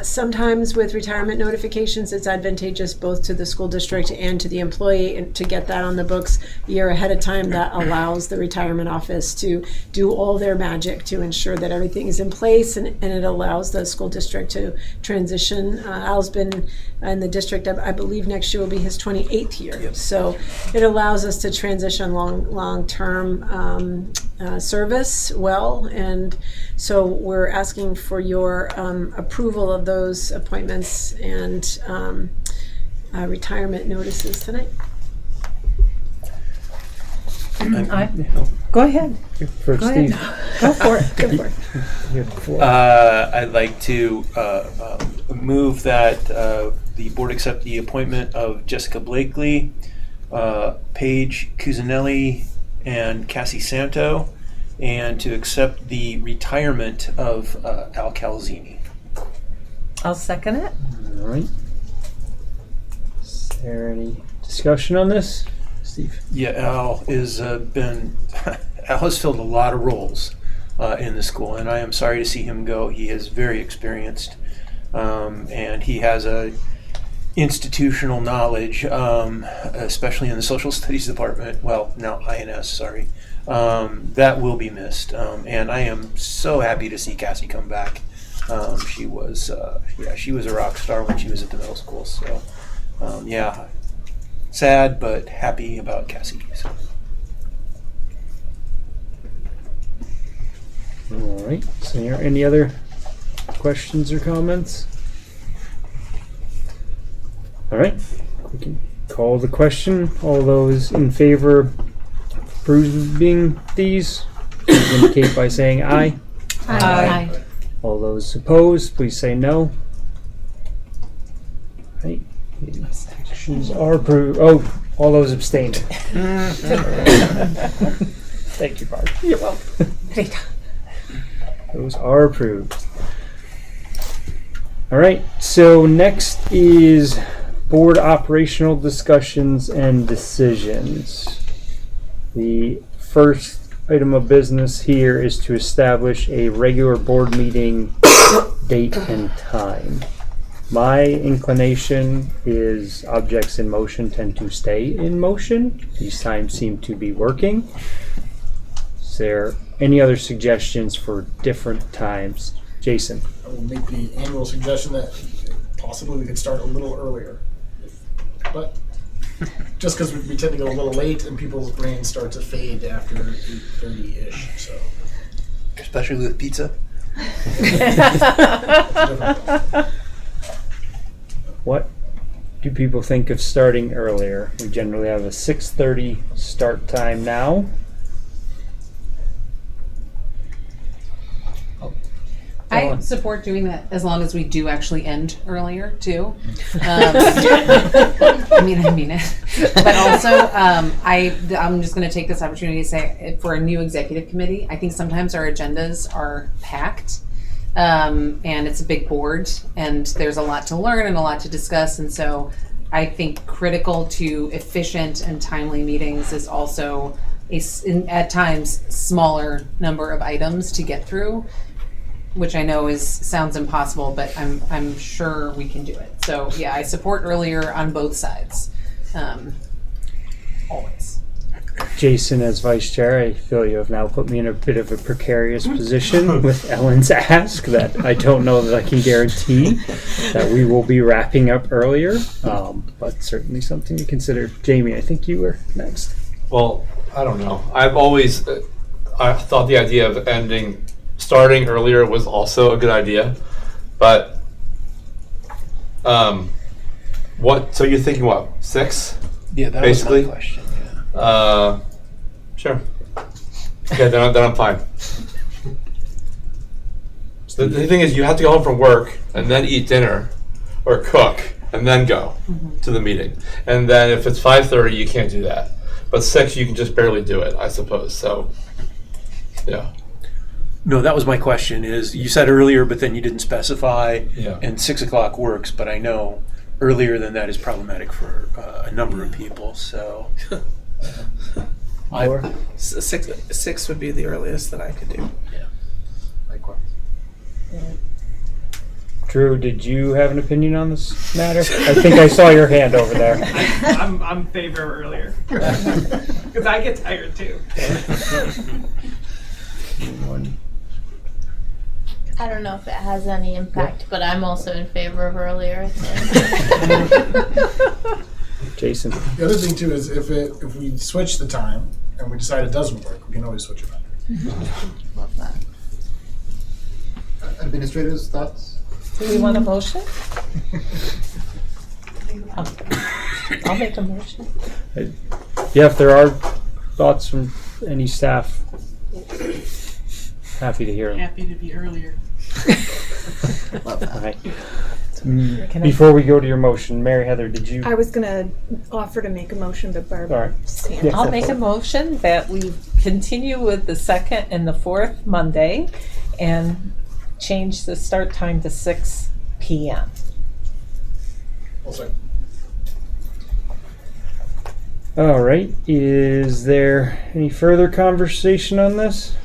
Sometimes with retirement notifications, it's advantageous both to the school district and to the employee and to get that on the books a year ahead of time. That allows the retirement office to do all their magic to ensure that everything is in place, and it allows the school district to transition. Al's been in the district, I believe next year will be his 28th year. Yep. So it allows us to transition long-term service well, and so we're asking for your approval of those appointments and retirement notices tonight. Go ahead. For Go Steve. ahead. Go for it. Go for it. You have the floor. I'd like to move that the board accept the appointment of Jessica Blakely, Paige Cusinelli, and Cassie Santo, and to accept the retirement of Al Calzini. I'll second it. All right. Is there any discussion on this, Steve? Yeah, Al has filled a lot of roles in the school, and I am sorry to see him go. He is very experienced, and he has a institutional knowledge, especially in the social studies department. Well, now INS, sorry. That will be missed, and I am so happy to see Cassie come back. She was a rock star when she was at the middle school. So, yeah, sad but happy about Cassie. So. All right. So, are there any other questions or comments? All right. We can call the question. All those in favor of approving these, please indicate by saying aye. Aye. All those opposed, please say no. All right. The actions are approved. Oh, all those abstained. Thank you, Barb. You're welcome. Those are approved. All right, so next is board operational discussions and decisions. The first item of business here is to establish a regular board meeting date and time. My inclination is objects in motion tend to stay in motion. These times seem to be working. Is there any other suggestions for different times? Jason? I will make the annual suggestion that possibly we could start a little earlier. But just because we tend to go a little late and people's brains start to fade after 8:30-ish, so. Especially with pizza. What do people think of starting earlier? We generally have a 6:30 start time now. I support doing that as long as we do actually end earlier too. I mean it. But also, I'm just going to take this opportunity to say, for a new executive committee, I think sometimes our agendas are packed, and it's a big board, and there's a lot to learn and a lot to discuss, and so I think critical to efficient and timely meetings is also at times smaller number of items to get through, which I know sounds impossible, but I'm sure we can do it. So yeah, I support earlier on both sides, always. Jason, as vice chair, I feel you have now put me in a bit of a precarious position with Ellen's ask that I don't know that I can guarantee that we will be wrapping up earlier, but certainly something to consider. Jamie, I think you were next. Well, I don't know. I've always I thought the idea of starting earlier was also a good idea, but what? So you're thinking what? 6? Yeah, that basically? was my question. Sure. Okay, then I'm fine. So the thing is, you have to go home from work and then eat dinner or cook and then go to the meeting. And then if it's 5:30, you can't do that. But 6, you can just barely do it, I suppose. So, yeah. No, that was my question. Is you said earlier, but then you didn't specify. Yeah. And 6 o'clock works, but I know earlier than that is problematic for a number of people. So. Six would be the earliest that I could do. Yeah. Likewise. Drew, did you have an opinion on this matter? I think I saw your hand over there. I'm favor of earlier because I get tired too. I don't know if it has any impact, but I'm also in favor of earlier. Jason. The other thing too is if we switch the time and we decide it doesn't work, we can always switch it back. Love that. Administrators, thoughts? Do we want a motion? I'll make a motion. Yeah, if there are thoughts from any staff, happy to hear them. Happy to be earlier. All right. Before we go to your motion, Mary Heather, did you? I was going to offer to make a motion, but Barbara. All right. Yeah. I'll make a motion that we continue with the second and the fourth Monday and change the start time to 6 p.m. Also, All right. Is there any further conversation on this?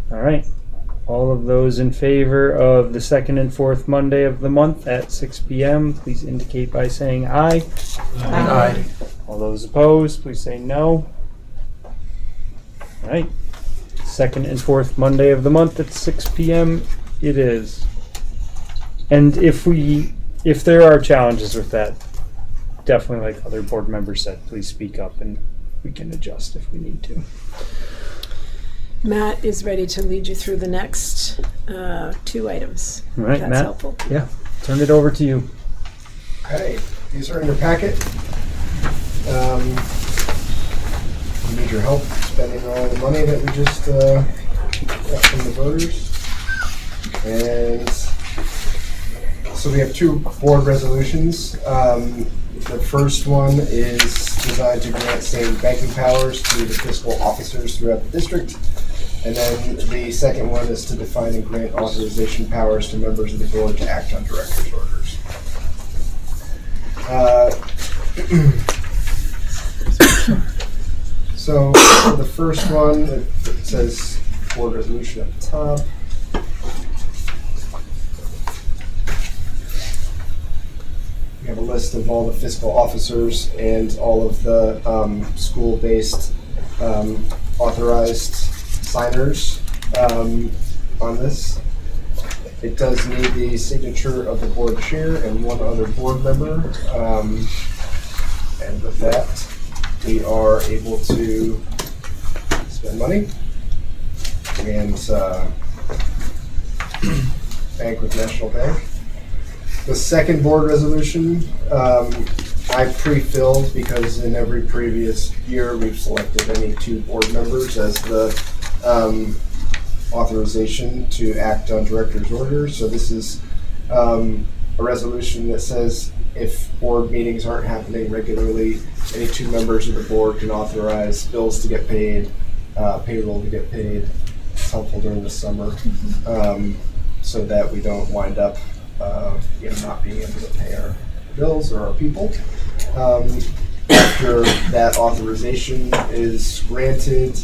All right. All of those in favor of the second and fourth Monday of the month at 6 p.m., please indicate by saying aye. Aye. All those opposed, please say no. All right. Second and fourth Monday of the month at 6 p.m. it is. And if there are challenges with that, definitely, like other board members said, please speak up and we can adjust if we need to. Matt is ready to lead you through the next 2 items. All right, That's Matt. helpful. Yeah, turn it over to you. Okay, these are in your packet. We need your help spending all the money that we just got from the voters. And so we have 2 board resolutions. The first one is designed to grant same banking powers to the fiscal officers throughout the district. And then the second one is to define and grant authorization powers to members of the board to act on director's orders. So for the first one, it says board resolution at the top. We have a list of all the fiscal officers and all of the school-based authorized signers on this. It does need the signature of the board chair and 1 other board member. And with that, we are able to spend money and bank with National Bank. The second board resolution, I pre-filled because in every previous year we've selected any 2 board members as the authorization to act on director's orders. So this is a resolution that says if board meetings aren't happening regularly, any 2 members of the board can authorize bills to get paid, payroll to get paid. It's helpful during the summer so that we don't wind up not being able to pay our bills or our people. After that authorization is granted,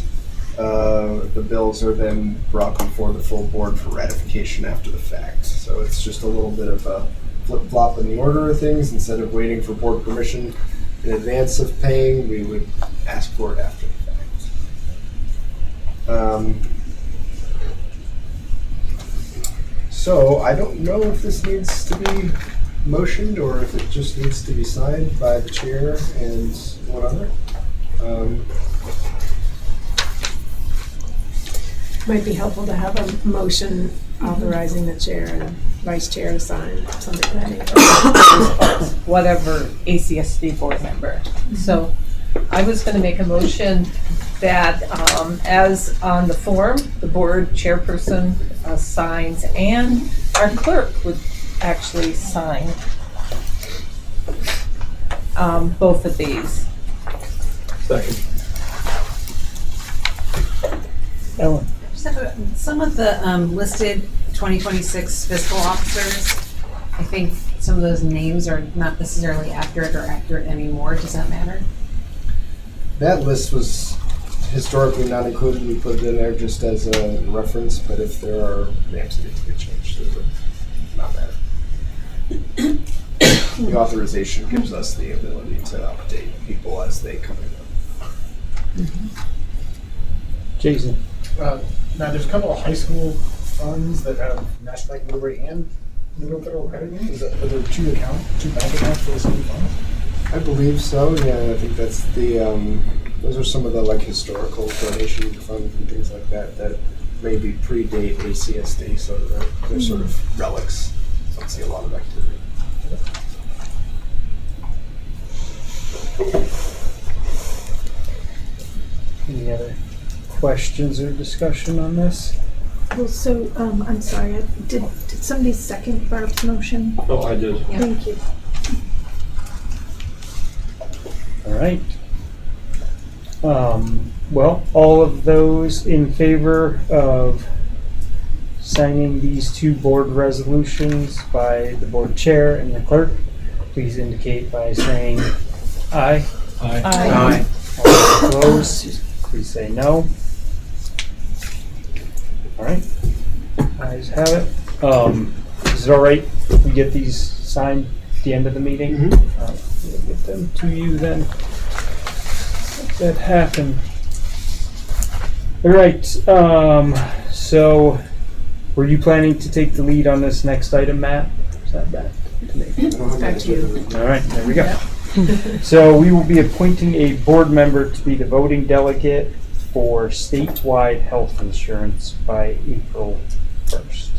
the bills are then brought before the full board for ratification after the fact. So it's just a little bit of a flip-flop in the order of things. Instead of waiting for board permission in advance of paying, we would ask for it after the fact. So I don't know if this needs to be motioned or if it just needs to be signed by the chair and one other. Might be helpful to have a motion authorizing the chair and vice chair to sign something of that nature. Whatever ACSD board member. So I was going to make a motion that as on the form, the board chairperson signs and our clerk would actually sign both of these. Second. Ellen. Some of the listed 2026 fiscal officers, I think some of those names are not necessarily accurate or accurate anymore. Does that matter? That list was historically not included. We put it in there just as a reference, but if there are names that need to get changed, it would not matter. The authorization gives us the ability to update people as they come in. Jason. Now, there's a couple of high school funds that have National Bank Middlebury and Middlebury Federal Credit Union. Are there two bank accounts for the same fund? I believe so. Yeah, I think that's the. Those are some of the like historical donation funds and things like that that maybe predate ACSD, so they're sort of relics. Don't see a lot of activity. Any other questions or discussion on this? Well, so, I'm sorry, did somebody second Barb's motion? Oh, I did. Yeah. Thank you. All right. Well, all of those in favor of signing these two board resolutions by the board chair and the clerk, please indicate by saying aye. Aye. Aye. All opposed, please say no. All right. Ayes have it. Is it all right if we get these signed at the end of the meeting? We'll get them to you then. Let that happen. All right. So, were you planning to take the lead on this next item, Matt? Is that back to me? Back to you. All right. There we go. So we will be appointing a board member to be the voting delegate for statewide health insurance by April 1st.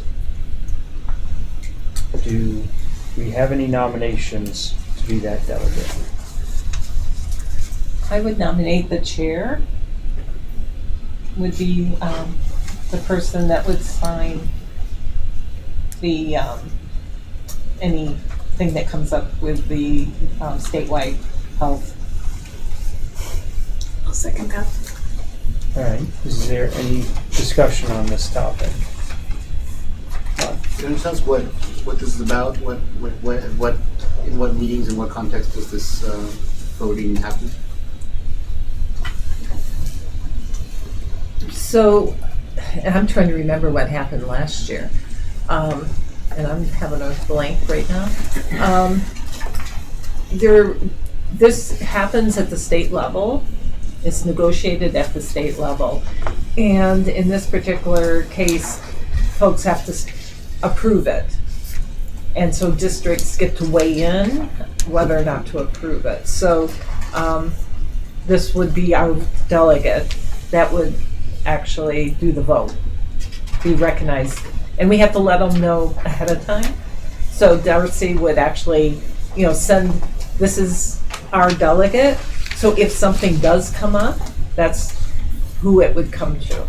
Do we have any nominations to be that delegate? I would nominate the chair would be the person that would sign the anything that comes up with the statewide health. I'll second that. All right. Is there any discussion on this topic? Can you tell us what this is about? What in what meetings and what context does this voting happen? So, and I'm trying to remember what happened last year, and I'm having a blank right now. This happens at the state level. It's negotiated at the state level, and in this particular case, folks have to approve it, and so districts get to weigh in whether or not to approve it. So, this would be our delegate that would actually do the vote, be recognized, and we have to let them know ahead of time. So Darcy would actually, send, this is our delegate, so if something does come up, that's who it would come to.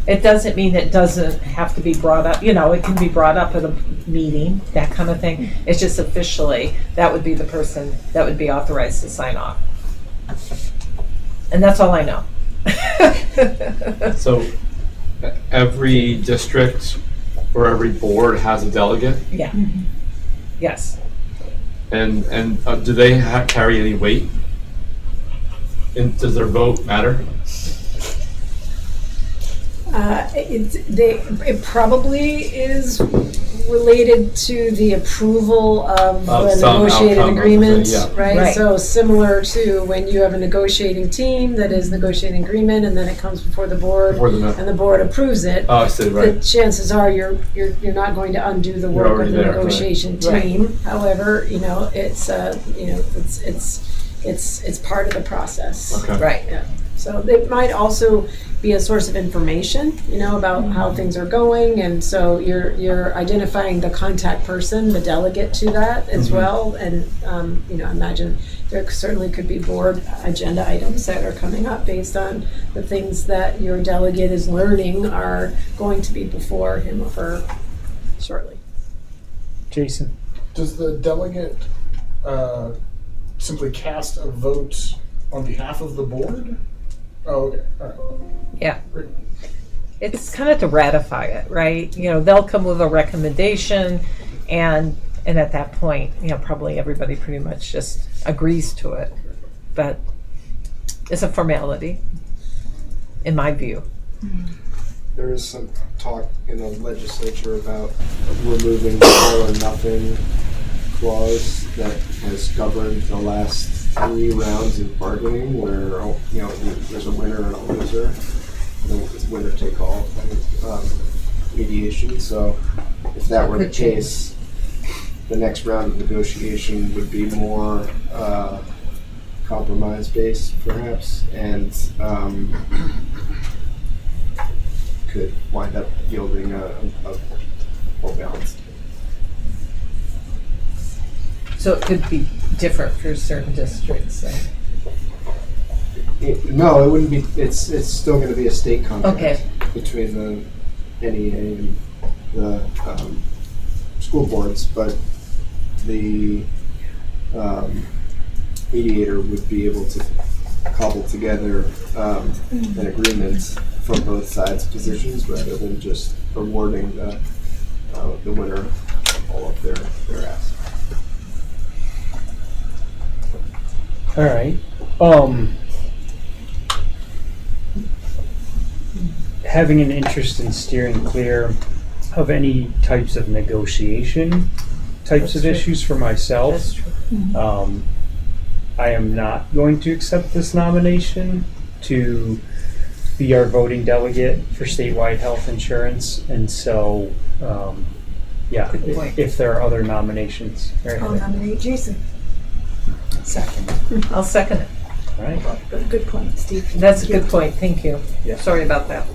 It doesn't mean it doesn't have to be brought up, it can be brought up at a meeting, that kind of thing. It's just officially, that would be the person that would be authorized to sign off. And that's all I know. So every district or every board has a delegate? Yeah. Yes. And do they carry any weight? And does their vote matter? It probably is related to the approval of the some negotiated outcome of the agreement, thing, yeah. right? Right. So similar to when you have a negotiating team that is negotiating agreement, and then it comes before the board, Before the- and the board approves it. Oh, I see, right. The chances are you're not going to undo the You're work of already the there, right. negotiation Right. team. However, it's part of the process. Okay. Right. Yeah. So it might also be a source of information, about how things are going, and so you're identifying the contact person, the delegate to that as well, and imagine there certainly could be board agenda items that are coming up based on the things that your delegate is learning are going to be before him or her shortly. Jason? Does the delegate simply cast a vote on behalf of the board? Oh, okay. All right. Yeah. Great. It's kind of to ratify it, right? They'll come with a recommendation, and at that point, probably everybody pretty much just agrees to it. But it's a formality, in my view. There is some talk in the legislature about removing the all or nothing clause that has governed the last 3 rounds of bargaining, where there's a winner and a loser. It's winner take all kind of mediation. So if that were the case, the next round of negotiation would be more compromise based, perhaps, and could wind up yielding a more balanced. So it could be different for certain districts. So. No, it wouldn't be. It's still going to be a state contract Okay. between the NEA and the school boards, but the mediator would be able to cobble together an agreement from both sides' positions rather than just awarding the winner all of their asks. All right. Having an interest in steering clear of any types of negotiation types of issues for myself. That's true. I am not going to accept this nomination to be our voting delegate for statewide health insurance, and so, Good point. if there are other nominations. I'll nominate Jason. Second. I'll second it. All right. Good point, Steve. That's a good point. Thank you. Yeah. Sorry about that.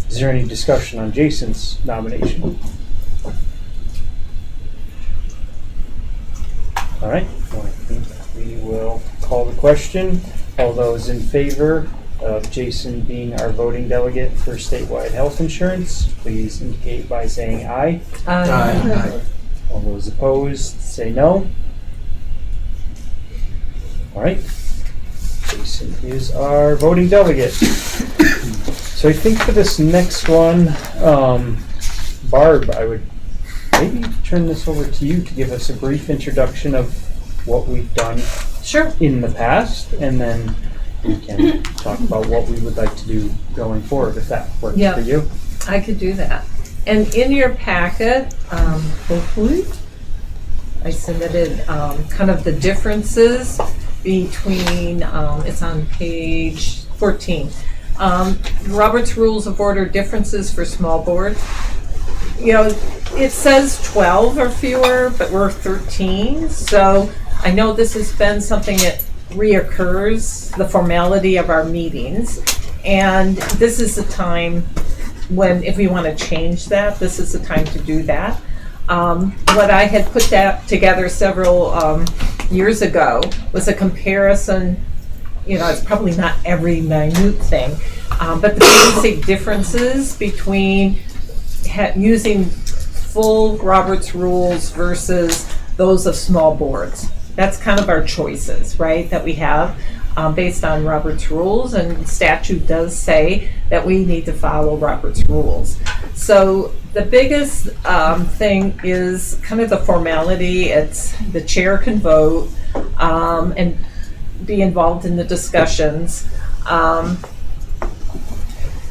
Is there any discussion on Jason's nomination? All right, well, I think we will call the question. All those in favor of Jason being our voting delegate for statewide health insurance, please indicate by saying aye. Aye. All those opposed, say no. All right, Jason is our voting delegate. So I think for this next one, Barb, I would maybe turn this over to you to give us a brief introduction of what we've done in the past, and then we can talk about what we would like to do going forward, if that works for you. I could do that. And in your packet, hopefully, I submitted kind of the differences between, it's on page 14. Robert's Rules of Order differences for small boards. It says 12 or fewer, but we're 13. So I know this has been something that reoccurs, the formality of our meetings. And this is the time when, if we want to change that, this is the time to do that. What I had put that together several years ago was a comparison. It's probably not every minute thing, but the basic differences between using full Robert's rules versus those of small boards. That's kind of our choices, right, that we have based on Robert's rules, and statute does say that we need to follow Robert's rules. So The biggest thing is kind of the formality. It's the chair can vote and be involved in the discussions. And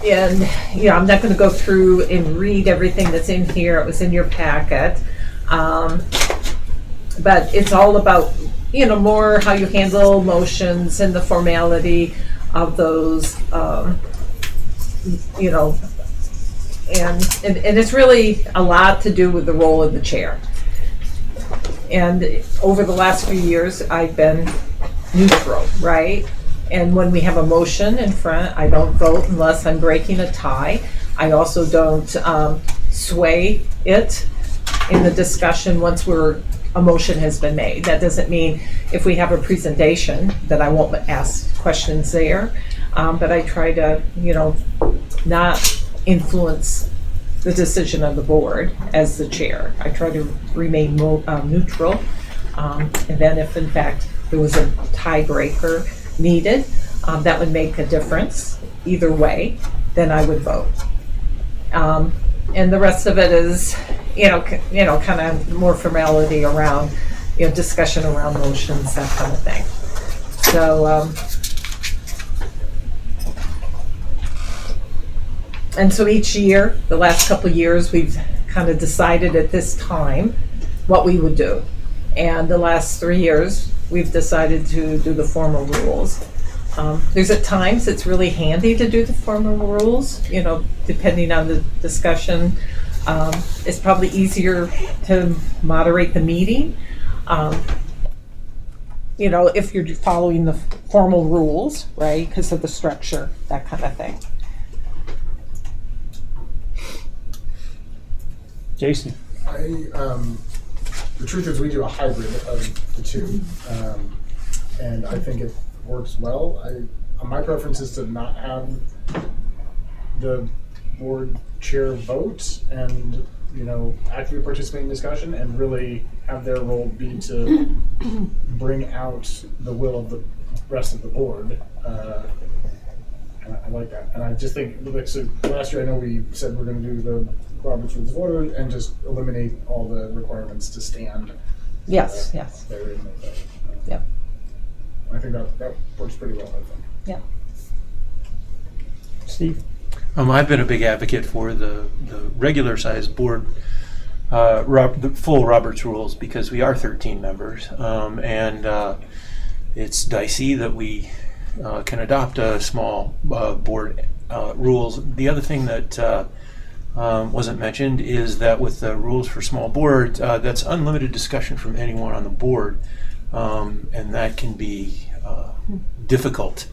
I'm not going to go through and read everything that's in here. It was in your packet. But it's all about, more how you handle motions and the formality of those, and it's really a lot to do with the role of the chair. And over the last few years, I've been neutral, right? And when we have a motion in front, I don't vote unless I'm breaking a tie. I also don't sway it in the discussion once a motion has been made. That doesn't mean if we have a presentation that I won't ask questions there, but I try to, not influence the decision of the board as the chair. I try to remain neutral, and then if in fact there was a tiebreaker needed that would make a difference either way, then I would vote. And the rest of it is, kind of more formality around, discussion around motions, that kind of thing. So, and so each year, the last couple of years, we've kind of decided at this time what we would do. And the last 3 years, we've decided to do the formal rules. There's at times it's really handy to do the formal rules, depending on the discussion. It's probably easier to moderate the meeting, if you're following the formal rules, right, because of the structure, that kind of thing. Jason. The truth is we do a hybrid of the two, and I think it works well. My preference is to not have the board chair vote and actively participate in discussion, and really have their role be to bring out the will of the rest of the board. And I like that. And I just think, so last year I know we said we're going to do the Robert's Rules of Order and just eliminate all the requirements to stand. Yes. There is no vote. Yep. I think that works pretty well, I think. Yeah. Steve? I've been a big advocate for the regular sized board, the full Robert's Rules, because we are 13 members, and it's dicey that we can adopt a small board rules. The other thing that wasn't mentioned is that with the rules for small boards, that's unlimited discussion from anyone on the board, and that can be difficult.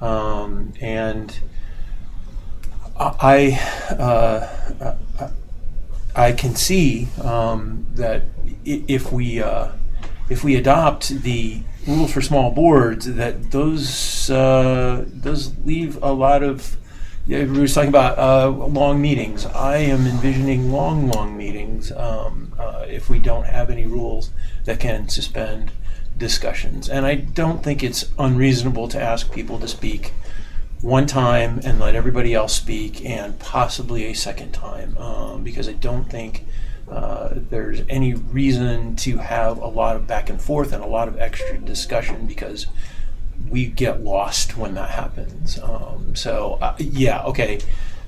And I can see that if we adopt the rules for small boards, that those leave a lot of. Yeah, we were talking about long meetings. I am envisioning long meetings if we don't have any rules that can suspend discussions. And I don't think it's unreasonable to ask people to speak one time and let everybody else speak, and possibly a second time, because I don't think there's any reason to have a lot of back and forth and a lot of extra discussion, because we get lost when that happens. Yeah, okay.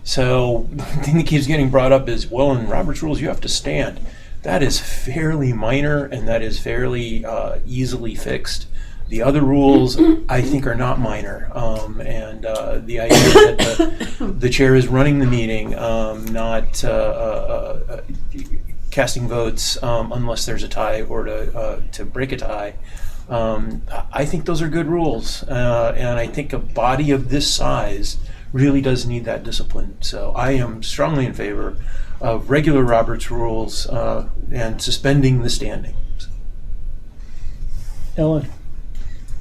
So the thing that keeps getting brought up is, well, in Robert's Rules you have to stand. That is fairly minor, and that is fairly easily fixed. The other rules, I think, are not minor, and the idea that the chair is running the meeting, not casting votes unless there's a tie or to break a tie. I think those are good rules, and I think a body of this size really does need that discipline. So I am strongly in favor of regular Robert's Rules and suspending the standing. Ellen?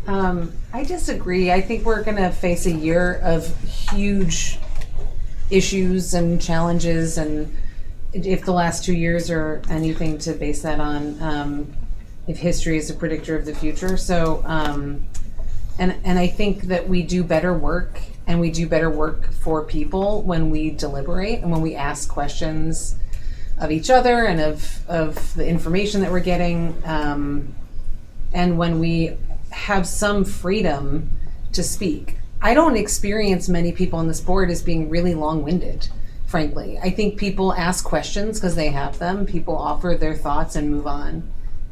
I disagree. I think we're going to face a year of huge issues and challenges, and if the last 2 years are anything to base that on, if history is a predictor of the future. So, and I think that we do better work, and we do better work for people when we deliberate and when we ask questions of each other and of the information that we're getting. And when we have some freedom to speak. I don't experience many people on this board as being really long-winded, frankly. I think people ask questions because they have them. People offer their thoughts and move on.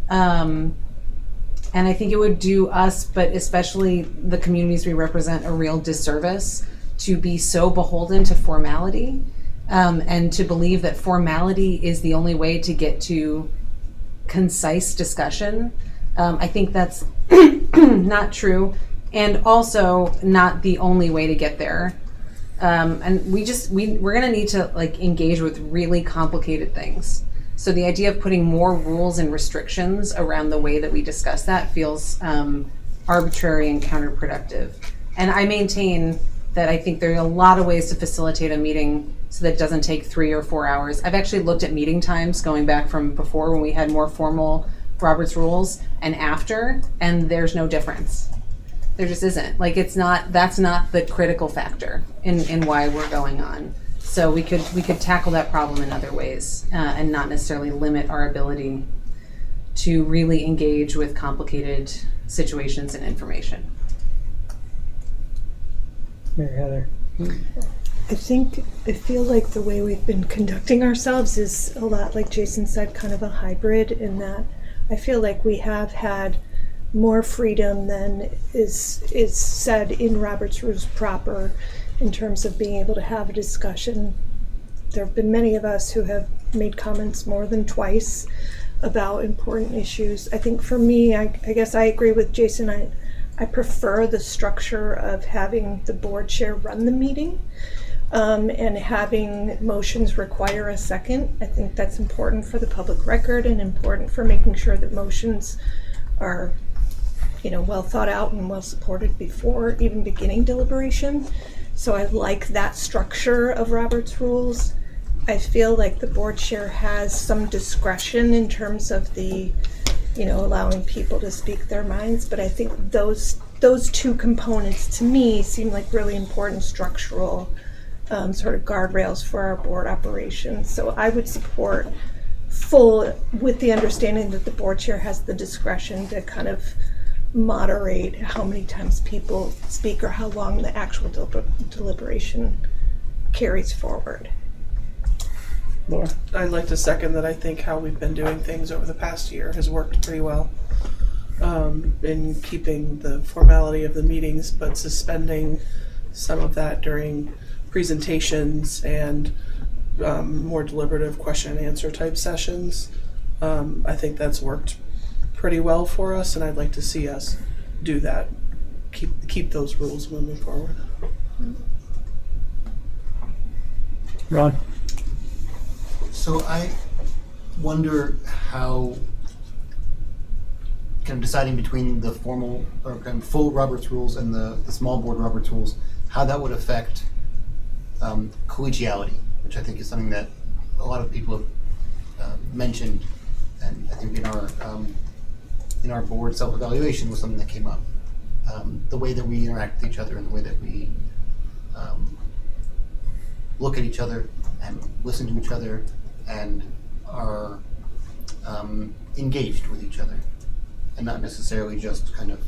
And I think it would do us, but especially the communities we represent, a real disservice to be so beholden to formality, and to believe that formality is the only way to get to concise discussion. I think that's not true, and also not the only way to get there. And we're gonna need to like engage with really complicated things. So the idea of putting more rules and restrictions around the way that we discuss that feels arbitrary and counterproductive. And I maintain that I think there are a lot of ways to facilitate a meeting so that it doesn't take 3 or 4 hours. I've actually looked at meeting times going back from before when we had more formal Robert's rules and after, and there's no difference. There just isn't. Like that's not the critical factor in why we're going on. So we could tackle that problem in other ways, and not necessarily limit our ability to really engage with complicated situations and information. Mary Heather. I feel like the way we've been conducting ourselves is a lot like Jason said, kind of a hybrid, in that I feel like we have had more freedom than is said in Robert's Rules proper in terms of being able to have a discussion. There have been many of us who have made comments more than twice about important issues. I think for me, I guess I agree with Jason. I prefer the structure of having the board chair run the meeting, and having motions require a second. I think that's important for the public record and important for making sure that motions are, well thought out and well supported before even beginning deliberation. So I like that structure of Robert's Rules. I feel like the board chair has some discretion in terms of the, allowing people to speak their minds, but I think those two components to me seem like really important structural sort of guardrails for our board operations. So I would support full, with the understanding that the board chair has the discretion to kind of moderate how many times people speak or how long the actual deliberation carries forward. Laura? I'd like to second that. I think how we've been doing things over the past year has worked pretty well in keeping the formality of the meetings, but suspending some of that during presentations and more deliberative question and answer type sessions. I think that's worked pretty well for us, and I'd like to see us do that. Keep those rules moving forward. Ron? So I wonder how kind of deciding between the formal or kind of full Robert's Rules and the small board Robert's Rules, how that would affect collegiality, which I think is something that a lot of people have mentioned, and I think in our board self-evaluation was something that came up. The way that we interact with each other and the way that we look at each other and listen to each other and are engaged with each other, and not necessarily just kind of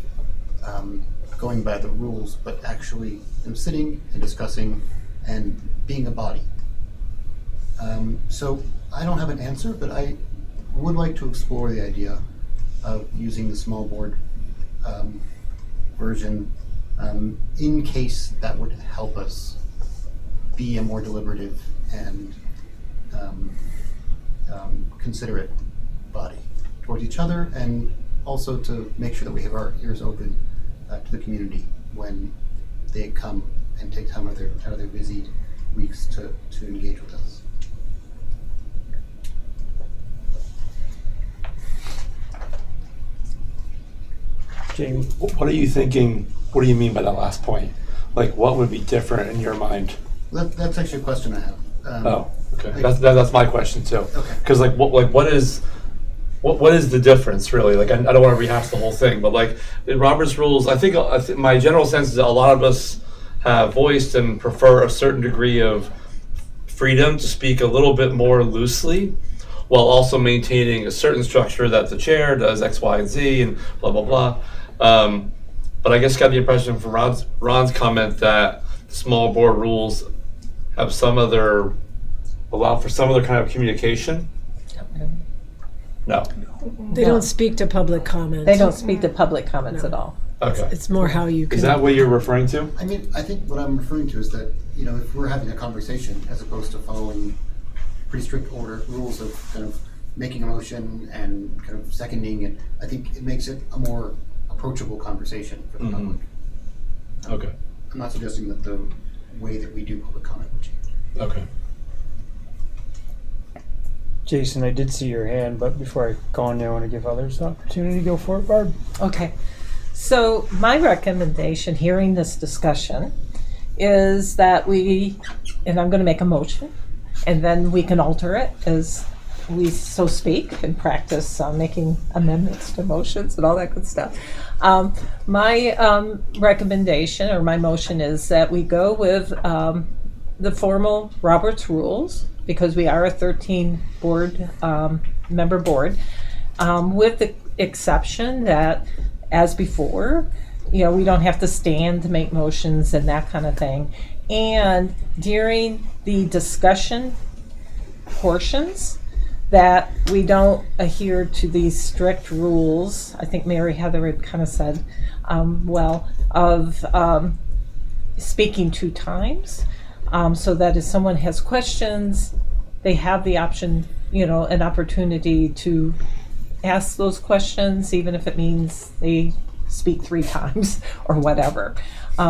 going by the rules, but actually sitting and discussing and being a body. So I don't have an answer, but I would like to explore the idea of using the small board version in case that would help us be a more deliberative and considerate body towards each other, and also to make sure that we have our ears open to the community when they come and take time out of their busy weeks to engage with us. Jamie? What are you thinking? What do you mean by that last point? Like, what would be different in your mind? That's actually a question I have. Okay. That's my question too. Okay. Because what is the difference really? Like, I don't want to rehash the whole thing, but like in Robert's Rules, I think my general sense is that a lot of us have voiced and prefer a certain degree of freedom to speak a little bit more loosely, while also maintaining a certain structure that the chair does X, Y, and Z, and blah blah blah. But I guess got the impression from Ron's comment that small board rules have allow for some other kind of communication. No. They don't speak to public comment. They don't speak to public comments at all. Okay. It's more how you can. Is that what you're referring to? I mean, I think what I'm referring to is that, if we're having a conversation as opposed to following pretty strict rules of kind of making a motion and kind of seconding it, I think it makes it a more approachable conversation for the public. Okay. I'm not suggesting that the way that we do public comment would change. Okay. Jason, I did see your hand, but before I go on there, I want to give others the opportunity to go for it, Barb. Okay. So my recommendation, hearing this discussion, is that and I'm going to make a motion, and then we can alter it as we so speak and practice making amendments to motions and all that good stuff. My recommendation or my motion is that we go with the formal Robert's Rules, because we are a 13 member board, with the exception that, as before, we don't have to stand to make motions and that kind of thing. And during the discussion portions, that we don't adhere to these strict rules. I think Mary Heather had kind of said, of speaking 2 times, so that if someone has questions, they have the option, an opportunity to ask those questions, even if it means they speak 3 times or whatever.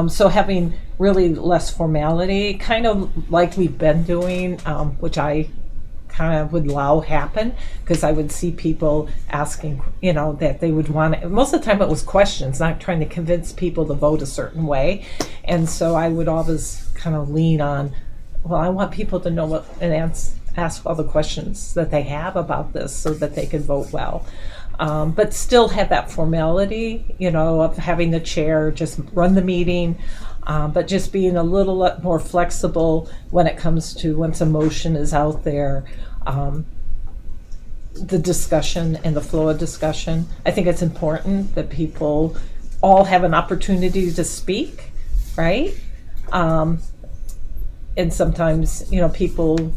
So having really less formality, kind of like we've been doing, which I kind of would allow happen, because I would see people asking, that they would want to, most of the time it was questions, not trying to convince people to vote a certain way. And so I would always kind of lean on, I want people to know what, and ask all the questions that they have about this so that they can vote well. But still have that formality, of having the chair just run the meeting, but just being a little more flexible when it comes to once a motion is out there, the discussion and the flow of discussion. I think it's important that people all have an opportunity to speak, right? And sometimes, people,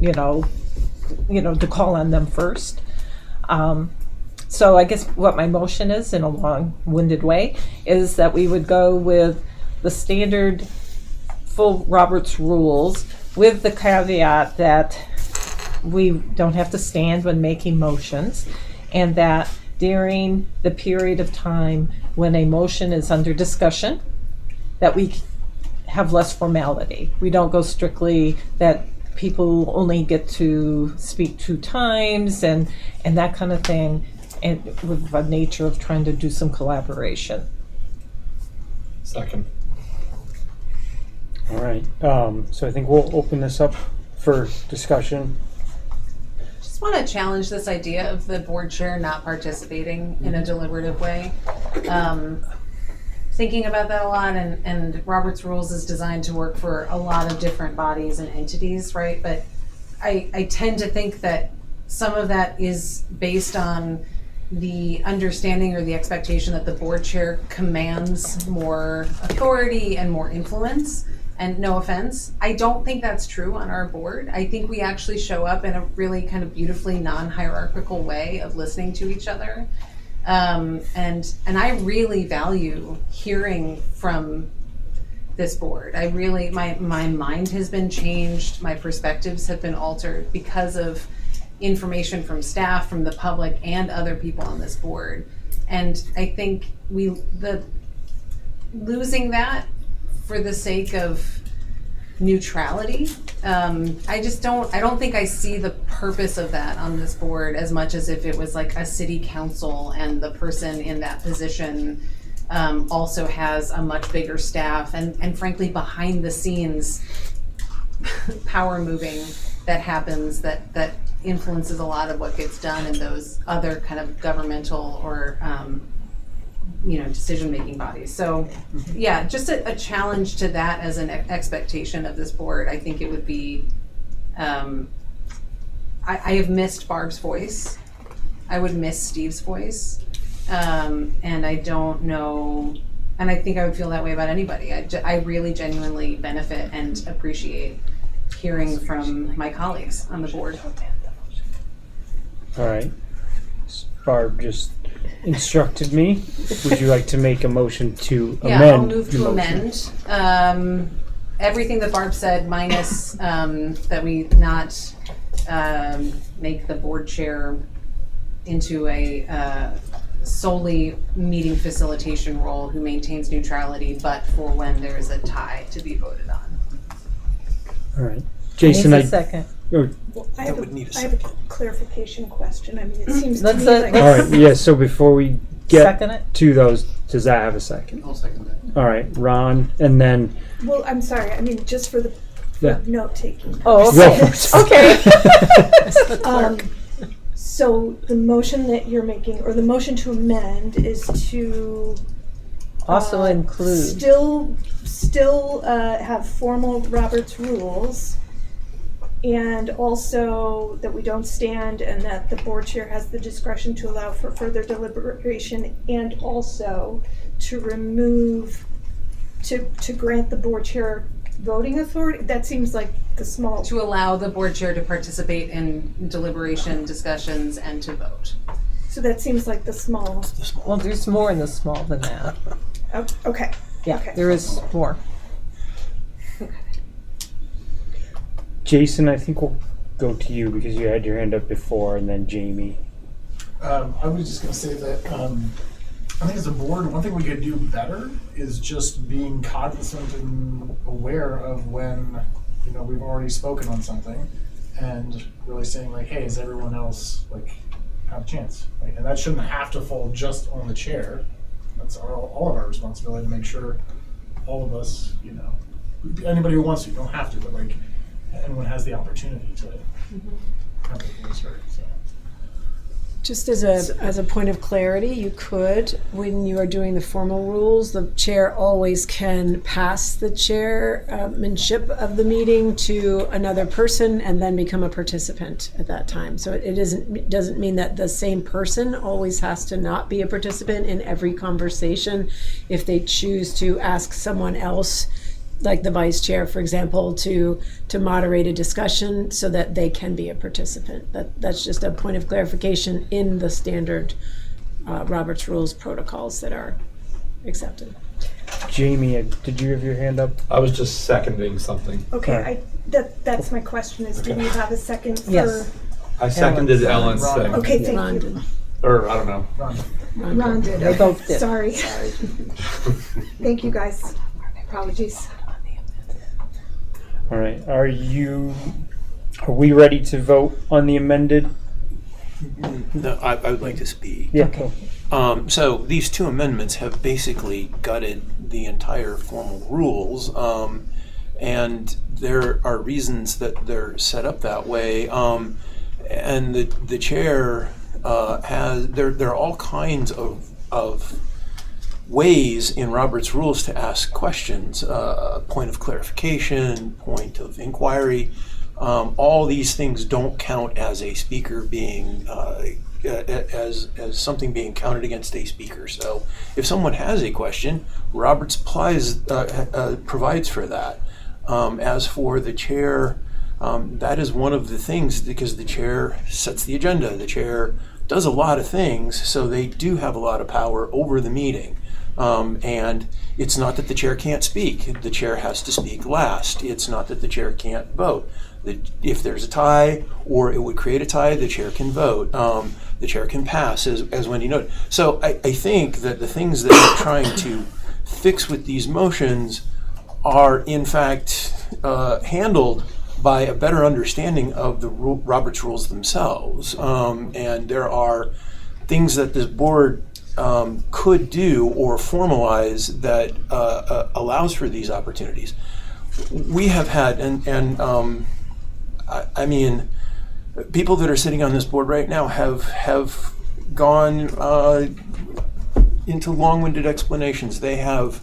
to call on them first. So I guess what my motion is, in a long-winded way, is that we would go with the standard full Robert's Rules, with the caveat that we don't have to stand when making motions, and that during the period of time when a motion is under discussion, that we have less formality. We don't go strictly that people only get to speak 2 times and that kind of thing, and with the nature of trying to do some collaboration. Second. All right. So I think we'll open this up for discussion. Just want to challenge this idea of the board chair not participating in a deliberative way. Thinking about that a lot, and Robert's Rules is designed to work for a lot of different bodies and entities, right? But I tend to think that some of that is based on the understanding or the expectation that the board chair commands more authority and more influence. And no offense, I don't think that's true on our board. I think we actually show up in a really kind of beautifully non-hierarchical way of listening to each other. And I really value hearing from this board. I really, my mind has been changed, my perspectives have been altered because of information from staff, from the public, and other people on this board. And I think losing that for the sake of neutrality, I don't think I see the purpose of that on this board as much as if it was like a city council and the person in that position also has a much bigger staff and frankly behind the scenes power moving that happens that influences a lot of what gets done in those other kind of governmental or decision-making bodies. So, yeah, just a challenge to that as an expectation of this board. I think it would be, I have missed Barb's voice. I would miss Steve's voice. And I don't know, and I think I would feel that way about anybody. I really genuinely benefit and appreciate hearing from my colleagues on the board. All right. Barb just instructed me. Would you like to make a motion to amend? Yeah, I'll move the to motion? amend. Everything that Barb said, minus that we not make the board chair into a solely meeting facilitation role who maintains neutrality, but for when there is a tie to be voted on. All right. Jason, Needs a second. I have a clarification question. I mean, it seems to Let's, me like. All right, yeah, so before we Second get it. to those, does that have a second? I'll second that. All right, Ron, and then, Well, I'm sorry. I mean, just for the Yeah. note taking. Oh, okay. Okay. So the motion that you're making, or the motion to amend, is to Also include. still have formal Robert's rules, and also that we don't stand, and that the board chair has the discretion to allow for further deliberation, and also to remove, to grant the board chair voting authority. That seems like the small. To allow the board chair to participate in deliberation, discussions, and to vote. So that seems like the small. Well, there's more in the small than that. Oh, okay. Yeah, Okay. there is more. Jason, I think we'll go to you because you had your hand up before, and then Jamie. I was just going to say that I think as a board, one thing we could do better is just being cognizant and aware of when we've already spoken on something, and really saying like, hey, is everyone else have a chance? Right? And that shouldn't have to fall just on the chair. That's all of our responsibility to make sure all of us, anybody who wants to, you don't have to, but everyone has the opportunity to have their voice heard. So. Just as a point of clarity, you could, when you are doing the formal rules, the chair always can pass the chairmanship of the meeting to another person and then become a participant at that time. So it doesn't mean that the same person always has to not be a participant in every conversation. If they choose to ask someone else, like the vice chair, for example, to moderate a discussion so that they can be a participant. That's just a point of clarification in the standard Robert's Rules protocols that are accepted. Jamie, did you have your hand up? I was just seconding something. Okay, that's my question is, do you have a second for? Yes. I seconded Ellen's thing. Okay, thank you. Or, I don't know. Ron did. They both did. Sorry. Thank you, guys. Apologies. All right, are we ready to vote on the amended? No, I would like to speak. Yeah. Okay. So these two amendments have basically gutted the entire formal rules, and there are reasons that they're set up that way. And the chair there are all kinds of ways in Robert's Rules to ask questions, point of clarification, point of inquiry. All these things don't count as a speaker being as something being counted against a speaker. So if someone has a question, Roberts provides for that. As for the chair, that is one of the things, because the chair sets the agenda. The chair does a lot of things, so they do have a lot of power over the meeting. And it's not that the chair can't speak. The chair has to speak last. It's not that the chair can't vote. If there's a tie, or it would create a tie, the chair can vote. The chair can pass, as Wendy noted. So I think that the things that we're trying to fix with these motions are, in fact, handled by a better understanding of the Robert's Rules themselves. And there are things that this board could do or formalize that allows for these opportunities. We have had, I mean, people that are sitting on this board right now have gone into long-winded explanations. They have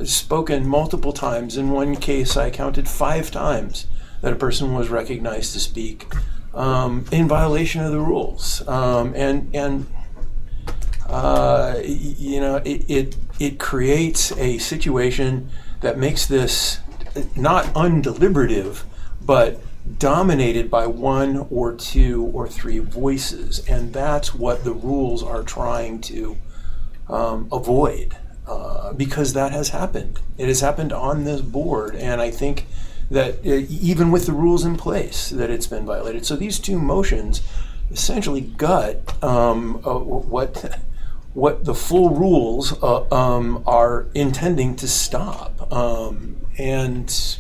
spoken multiple times. In one case, I counted 5 times that a person was recognized to speak in violation of the rules. It creates a situation that makes this not undeliberative, but dominated by 1 or 2 or 3 voices. And that's what the rules are trying to avoid, because that has happened. It has happened on this board, and I think that even with the rules in place, that it's been violated. So these 2 motions essentially gut what the full rules are intending to stop. And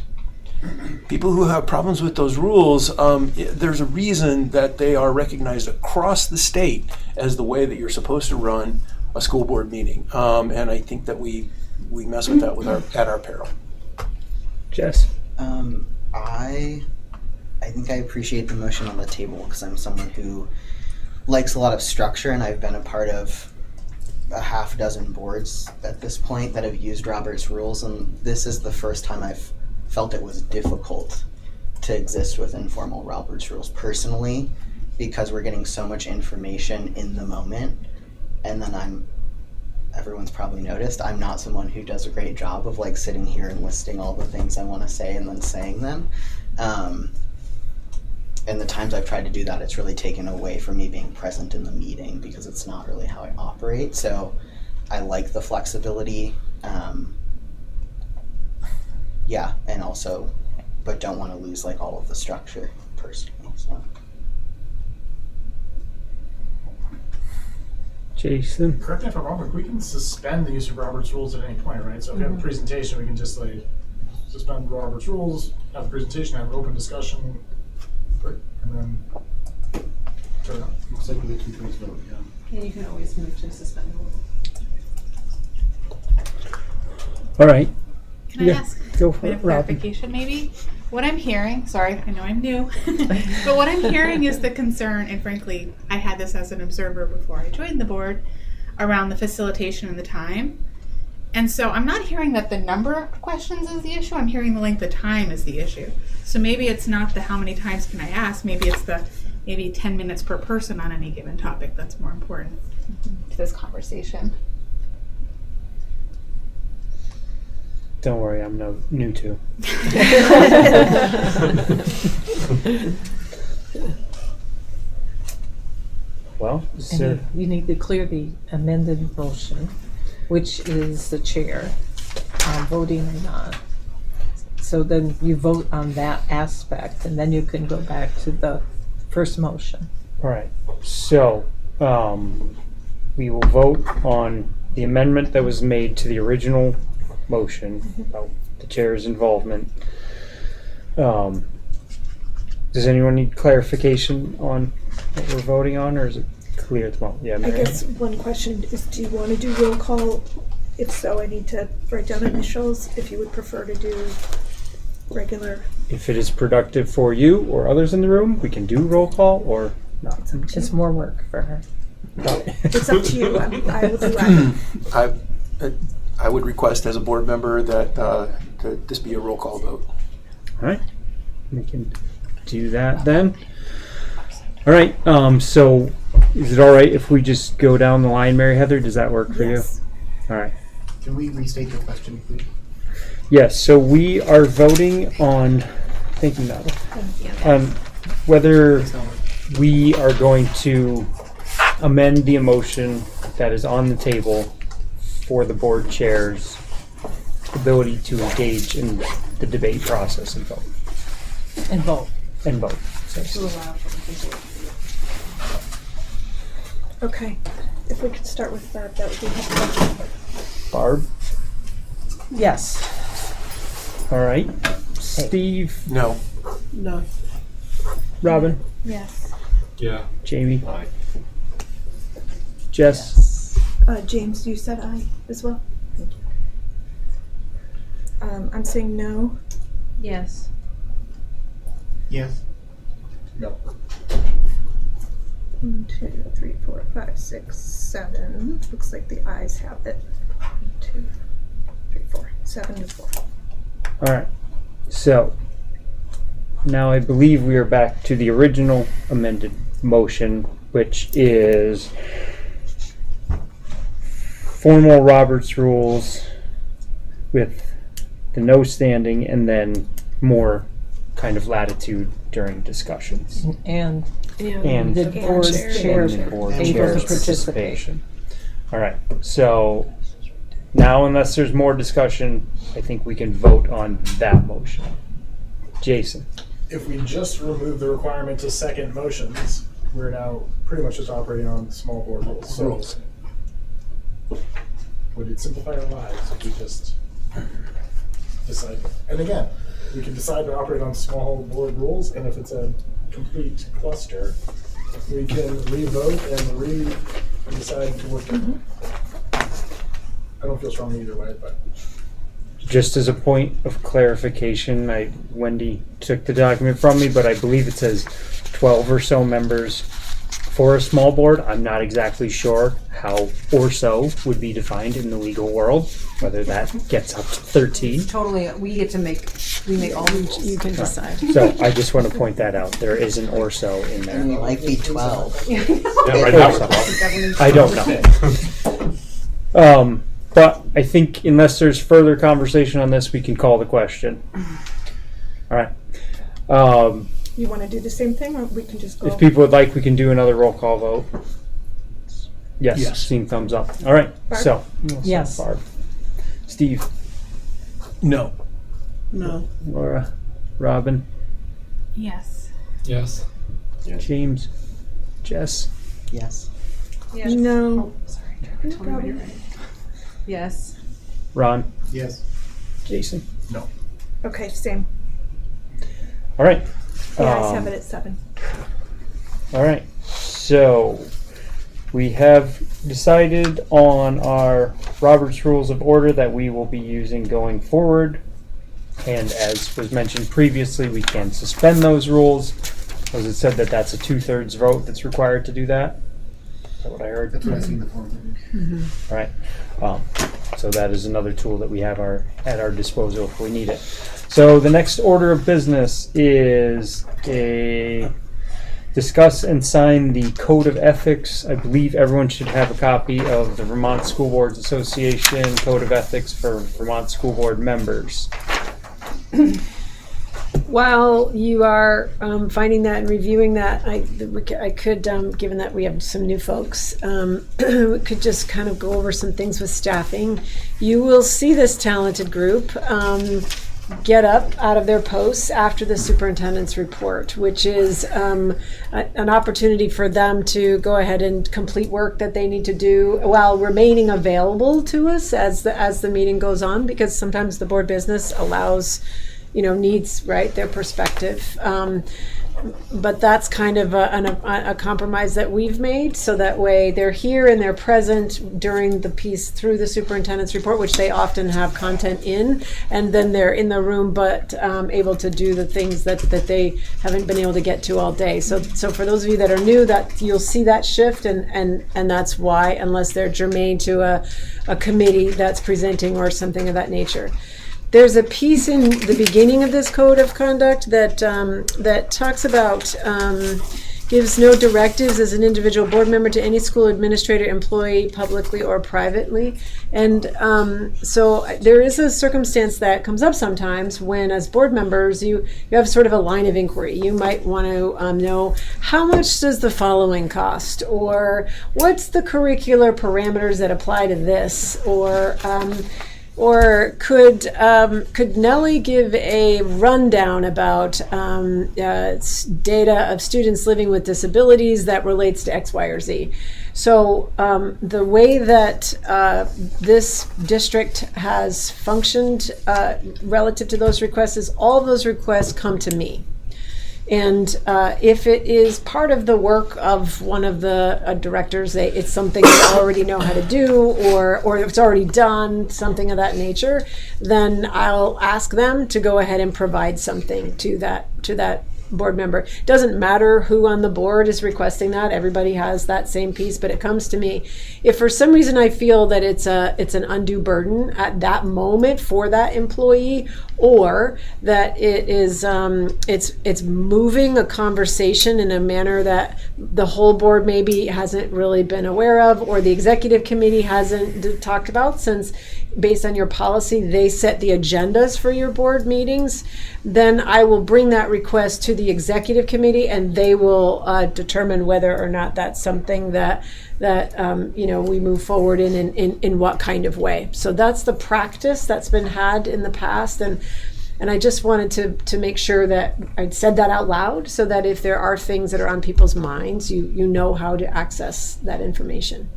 people who have problems with those rules, there's a reason that they are recognized across the state as the way that you're supposed to run a school board meeting. And I think that we mess with that at our peril. Jess? I think I appreciate the motion on the table because I'm someone who likes a lot of structure, and I've been a part of a half dozen boards at this point that have used Robert's rules, and this is the first time I've felt it was difficult to exist with informal Robert's rules personally, because we're getting so much information in the moment, and then everyone's probably noticed, I'm not someone who does a great job of like sitting here and listing all the things I want to say and then saying them. And the times I've tried to do that, it's really taken away from me being present in the meeting because it's not really how I operate. So I like the flexibility. Yeah, and also, but don't want to lose like all of the structure personally. So. Jason? Correct me if I'm wrong, but we can suspend the use of Robert's rules at any point, right? So if we have a presentation, we can just like suspend Robert's rules, have the presentation, have an open discussion, and then turn it on. Looks like we get 2 things vote, yeah. Yeah, you can always move to suspend the rule. All right. Can I ask Go a for bit it, of Robin. clarification maybe? What I'm hearing, sorry, I know I'm new, but what I'm hearing is the concern, and frankly, I had this as an observer before I joined the board, around the facilitation and the time. And so I'm not hearing that the number of questions is the issue, I'm hearing the length of time is the issue. So maybe it's not the how many times can I ask, maybe it's the 10 minutes per person on any given topic that's more important to this conversation. Don't worry, I'm new too. Well, And you need to clear the amended motion, which is the chair voting or not. So then you vote on that aspect, and then you can go back to the first motion. all right. So, we will vote on the amendment that was made to the original motion about the chair's involvement. Does anyone need clarification on what we're voting on, or is it clear at the moment? Yeah, I Mary Ann? guess one question is, do you want to do roll call? If so, I need to write down initials. If you would prefer to do regular. If it is productive for you or others in the room, we can do roll call or not. It's more work for her. It's up to you. I will do either. I would request as a board member that this be a roll call vote. All right, we can do that then. All right, so is it all right if we just go down the line, Mary Heather? Does that work for Yes. you? All right. Can we restate the question, please? Yes, so we are voting on, thank you, Natalie, on whether we are going to amend the motion that is on the table for the board chair's ability to engage in the debate process and vote. And vote. And vote. To allow for the Okay. If we could start with Barb, that would be helpful. Barb? Yes. All right. Steve? No. No. Robin? Yes. Yeah. Jamie? Jess? James, you said aye as well? I'm saying no. Yes. Yes. No. 1, 2, 3, 4, 5, 6, 7. Looks like the ayes have it. 1, 2, 3, 4. 7 to 4. All right. So now I believe we are back to the original amended motion, which is formal Robert's rules with the no standing and then more kind of latitude during discussions. And And the board chair and the board able chair's to participate. participation. All right, so now unless there's more discussion, I think we can vote on that motion. Jason? If we just remove the requirement to second motions, we're now pretty much just operating on small board rules. So would it simplify our lives if we just decide? And again, we can decide to operate on small board rules, and if it's a complete cluster, we can revote and decide to work differently. I don't feel strongly either way, but Just as a point of clarification, Wendy took the document from me, but I believe it says 12 or so members for a small board. I'm not exactly sure how or so would be defined in the legal world, whether that gets up to 13. Totally, we make all the rules. You can decide. So I just want to point that out. There is an or so in there. It might be 12. Yeah, right now we're 12. I don't know. But I think unless there's further conversation on this, we can call the question. All right. You want to do the same thing, or we can just go? If people would like, we can do another roll call vote. Yes, Yes. seeing thumbs up. All right, Barb? so. Yes. Barb. Steve, No. No. Laura, Robin, Yes. Yes. James, Jess. Yes. Yes. No. Sorry. No Tell me when you're problem. ready. Yes. Ron, yes. Jason. No. Okay, same. All right. The ayes have it at 7. All right. So we have decided on our Robert's Rules of Order that we will be using going forward. And as was mentioned previously, we can suspend those rules. As it said that that's a 2/3 vote that's required to do that. Is that what I heard? That's what I see in the form. All right. So that is another tool that we have at our disposal if we need it. So the next order of business is a discuss and sign the Code of Ethics. I believe everyone should have a copy of the Vermont School Boards Association Code of Ethics for Vermont School Board members. While you are finding that and reviewing that, I could, given that we have some new folks, we could just kind of go over some things with staffing. You will see this talented group get up out of their posts after the superintendent's report, which is an opportunity for them to go ahead and complete work that they need to do while remaining available to us as the meeting goes on, because sometimes the board business allows, needs, right, their perspective. But that's kind of a compromise that we've made, so that way they're here and they're present during the piece through the superintendent's report, which they often have content in, and then they're in the room but able to do the things that they haven't been able to get to all day. So for those of you that are new, that you'll see that shift, and that's why, unless they're germane to a committee that's presenting or something of that nature. There's a piece in the beginning of this code of conduct that talks about gives no directives as an individual board member to any school administrator, employee, publicly or privately. And so there is a circumstance that comes up sometimes when, as board members, you have sort of a line of inquiry. You might want to know, how much does the following cost? Or what's the curricular parameters that apply to this? Or could Nellie give a rundown about data of students living with disabilities that relates to X, Y, or Z? So the way that this district has functioned relative to those requests is all of those requests come to me. And if it is part of the work of one of the directors, it's something they already know how to do, or it's already done, something of that nature, then I'll ask them to go ahead and provide something to that board member. Doesn't matter who on the board is requesting that. Everybody has that same piece, but it comes to me. If for some reason I feel that it's an undue burden at that moment for that employee, or that it is it's moving a conversation in a manner that the whole board maybe hasn't really been aware of, or the executive committee hasn't talked about, since based on your policy they set the agendas for your board meetings, then I will bring that request to the executive committee, and they will determine whether or not that's something that we move forward in what kind of way. So that's the practice that's been had in the past, and I just wanted to make sure that I'd said that out loud, so that if there are things that are on people's minds, you know how to access that information.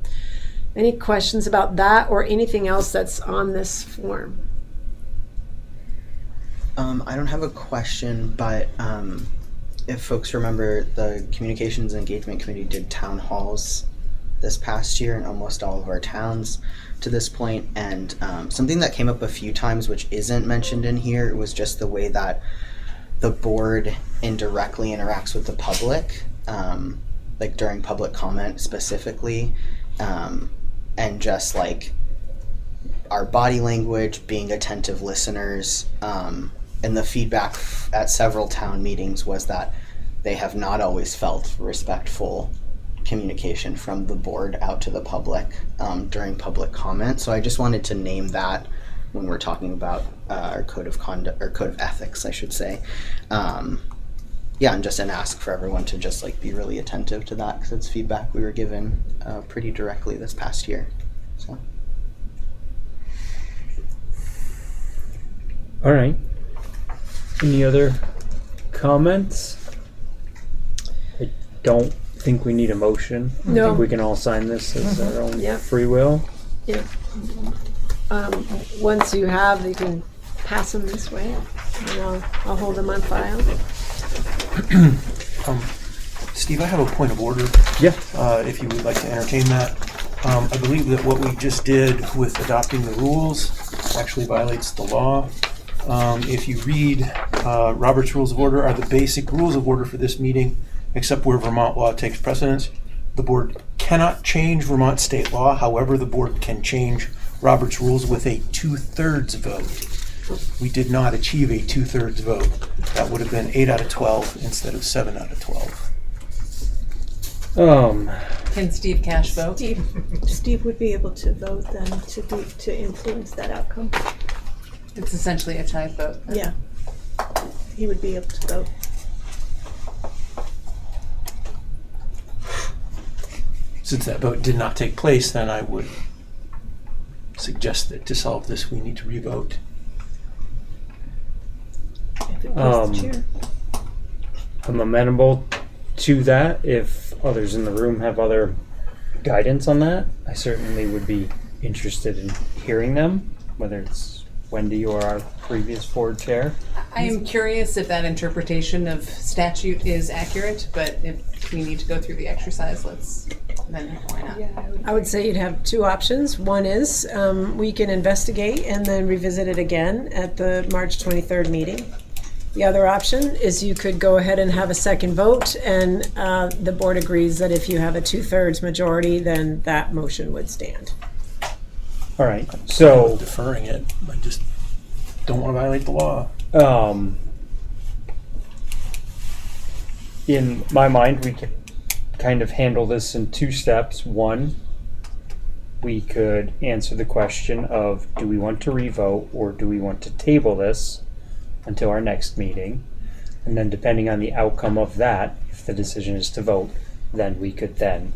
Any questions about that or anything else that's on this form? I don't have a question, but if folks remember, the Communications and Engagement Committee did town halls this past year in almost all of our towns to this point, and something that came up a few times, which isn't mentioned in here, was just the way that the board indirectly interacts with the public, like during public comment specifically, and just like our body language, being attentive listeners, and the feedback at several town meetings was that they have not always felt respectful communication from the board out to the public during public comment. So I just wanted to name that when we're talking about our code of conduct, or code of ethics, I should say. And just an ask for everyone to just like be really attentive to that, because it's feedback we were given pretty directly this past year. So. All right. Any other comments? I don't think we need a motion. No. I think we can all sign this as our own free will. Yeah. Once you have, you can pass them this way, and I'll hold them on file. Steve, I have a point of order. Yeah. If you would like to entertain that. I believe that what we just did with adopting the rules actually violates the law. If you read Robert's Rules of Order are the basic rules of order for this meeting, except where Vermont law takes precedence. The board cannot change Vermont state law. However, the board can change Robert's Rules with a 2/3 vote. We did not achieve a 2/3 vote. That would have been 8 out of 12 instead of 7 out of 12. Can Steve Cash vote? Steve would be able to vote then to influence that outcome. It's essentially a tie vote. Yeah, he would be able to vote. Since that vote did not take place, then I would suggest that to solve this, we need to revote. If it goes to chair. I'm amenable to that. If others in the room have other guidance on that, I certainly would be interested in hearing them, whether it's Wendy or our previous board chair. I am curious if that interpretation of statute is accurate, but if we need to go through the exercise, then why not? I would say you'd have two options. One is we can investigate and then revisit it again at the March 23rd meeting. The other option is you could go ahead and have a second vote, and the board agrees that if you have a 2/3 majority, then that motion would stand. All right, so deferring it. I just don't want to violate the law. In my mind, we could kind of handle this in two steps. One, we could answer the question of, do we want to revote or do we want to table this until our next meeting? And then depending on the outcome of that, if the decision is to vote, then we could then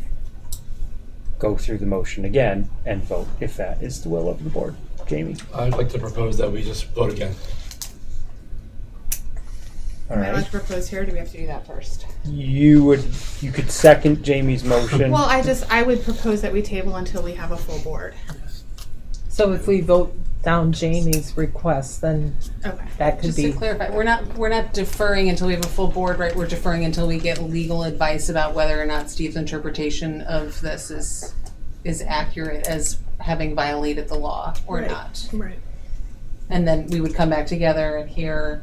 go through the motion again and vote if that is the will of the board. Jamie? I'd like to propose that we just vote again. All Am I allowed right. to propose here, or do we have to do that first? You could second Jamie's motion. Well, I would propose that we table until we have a full board. So if we vote down Jamie's request, then that could Just be. to clarify, we're not deferring until we have a full board, right? We're deferring until we get legal advice about whether or not Steve's interpretation of this is accurate as having violated the law or not. Right. And then we would come back together and hear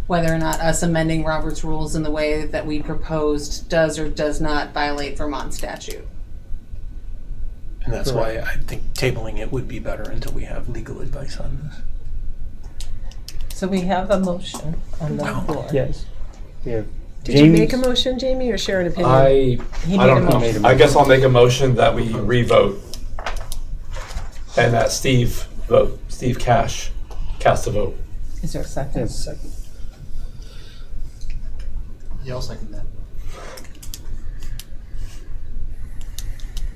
whether or not us amending Robert's rules in the way that we proposed does or does not violate Vermont statute. And that's why I think tabling it would be better until we have legal advice on this. So we have a motion on the floor. Yes. We have Did you make a motion, Jamie, or share an opinion? I don't know. I guess I'll make a motion that we revote and that Steve cast a vote. Is there a second? Yes, second. Yeah, I'll second that.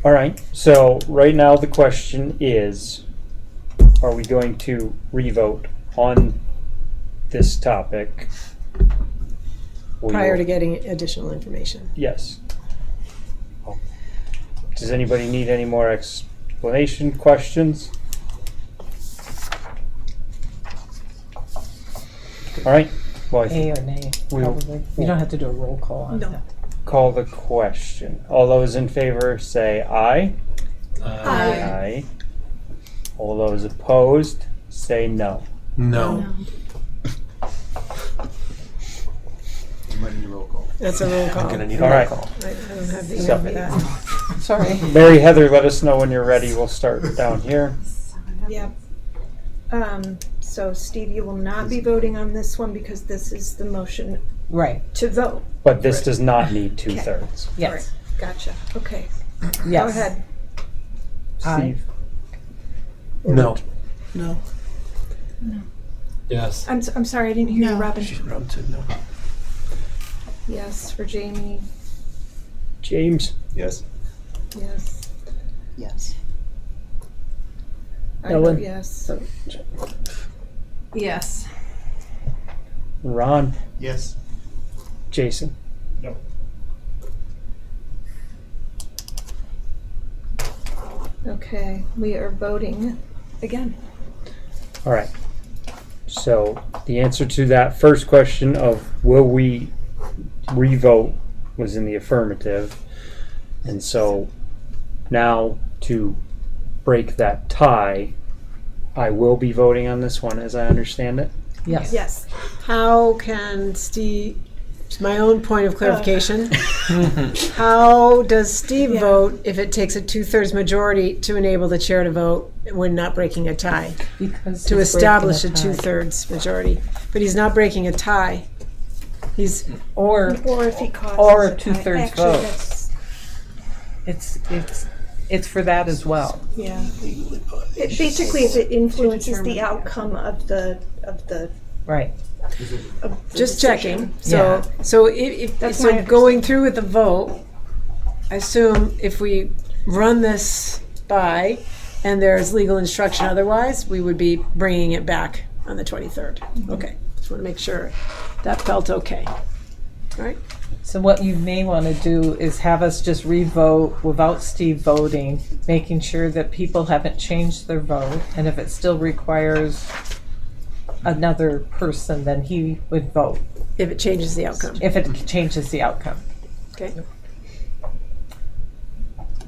All right, so right now the question is, are we going to revote on this topic? Prior to getting additional information. Yes. Does anybody need any more explanation, questions? All right. Well, A or nay, probably. You don't have to do a roll call on that. Call the question. All those in favor say aye. Aye. All those opposed say no. No. You might need a roll call. That's a roll call. I'm going to need a All roll right. call. I don't have the So- for that. Sorry. Mary Heather, let us know when you're ready. We'll start down here. Yep. So Steve, you will not be voting on this one because this is the motion Right. to vote. But this does not need 2/3. Yes. Right. Gotcha. Okay. Yes. Go ahead. Steve? No. No. Yes. I'm sorry, I didn't hear you, Robin. Robin said no. Yes, for Jamie. James? Yes. Yes. Yes. I Ellen? vote yes. Yes. Ron? Yes. Jason? No. Okay, we are voting again. All right. So the answer to that first question of will we revote was in the affirmative. And so now to break that tie, I will be voting on this one as I understand it. Yes. Yes. How can Steve, it's my own point of clarification, how does Steve vote if it takes a 2/3 majority to enable the chair to vote when not breaking a tie? Because To he's establish a breaking tie. 2/3 majority, but he's not breaking a tie. He's, Or if he causes or a a tie. 2/3 Actually, vote. that's- It's for that as well. Yeah. Basically, if it influences the outcome of the Right. just checking. Yeah. So if That's so my going through with the vote, I assume if we run this by and there's legal instruction otherwise, we would be bringing it back on the 23rd. Okay, just want to make sure that felt okay. All right. So what you may want to do is have us just revote without Steve voting, making sure that people haven't changed their vote, and if it still requires another person, then he would vote. If it changes the outcome. If it changes the outcome. Okay.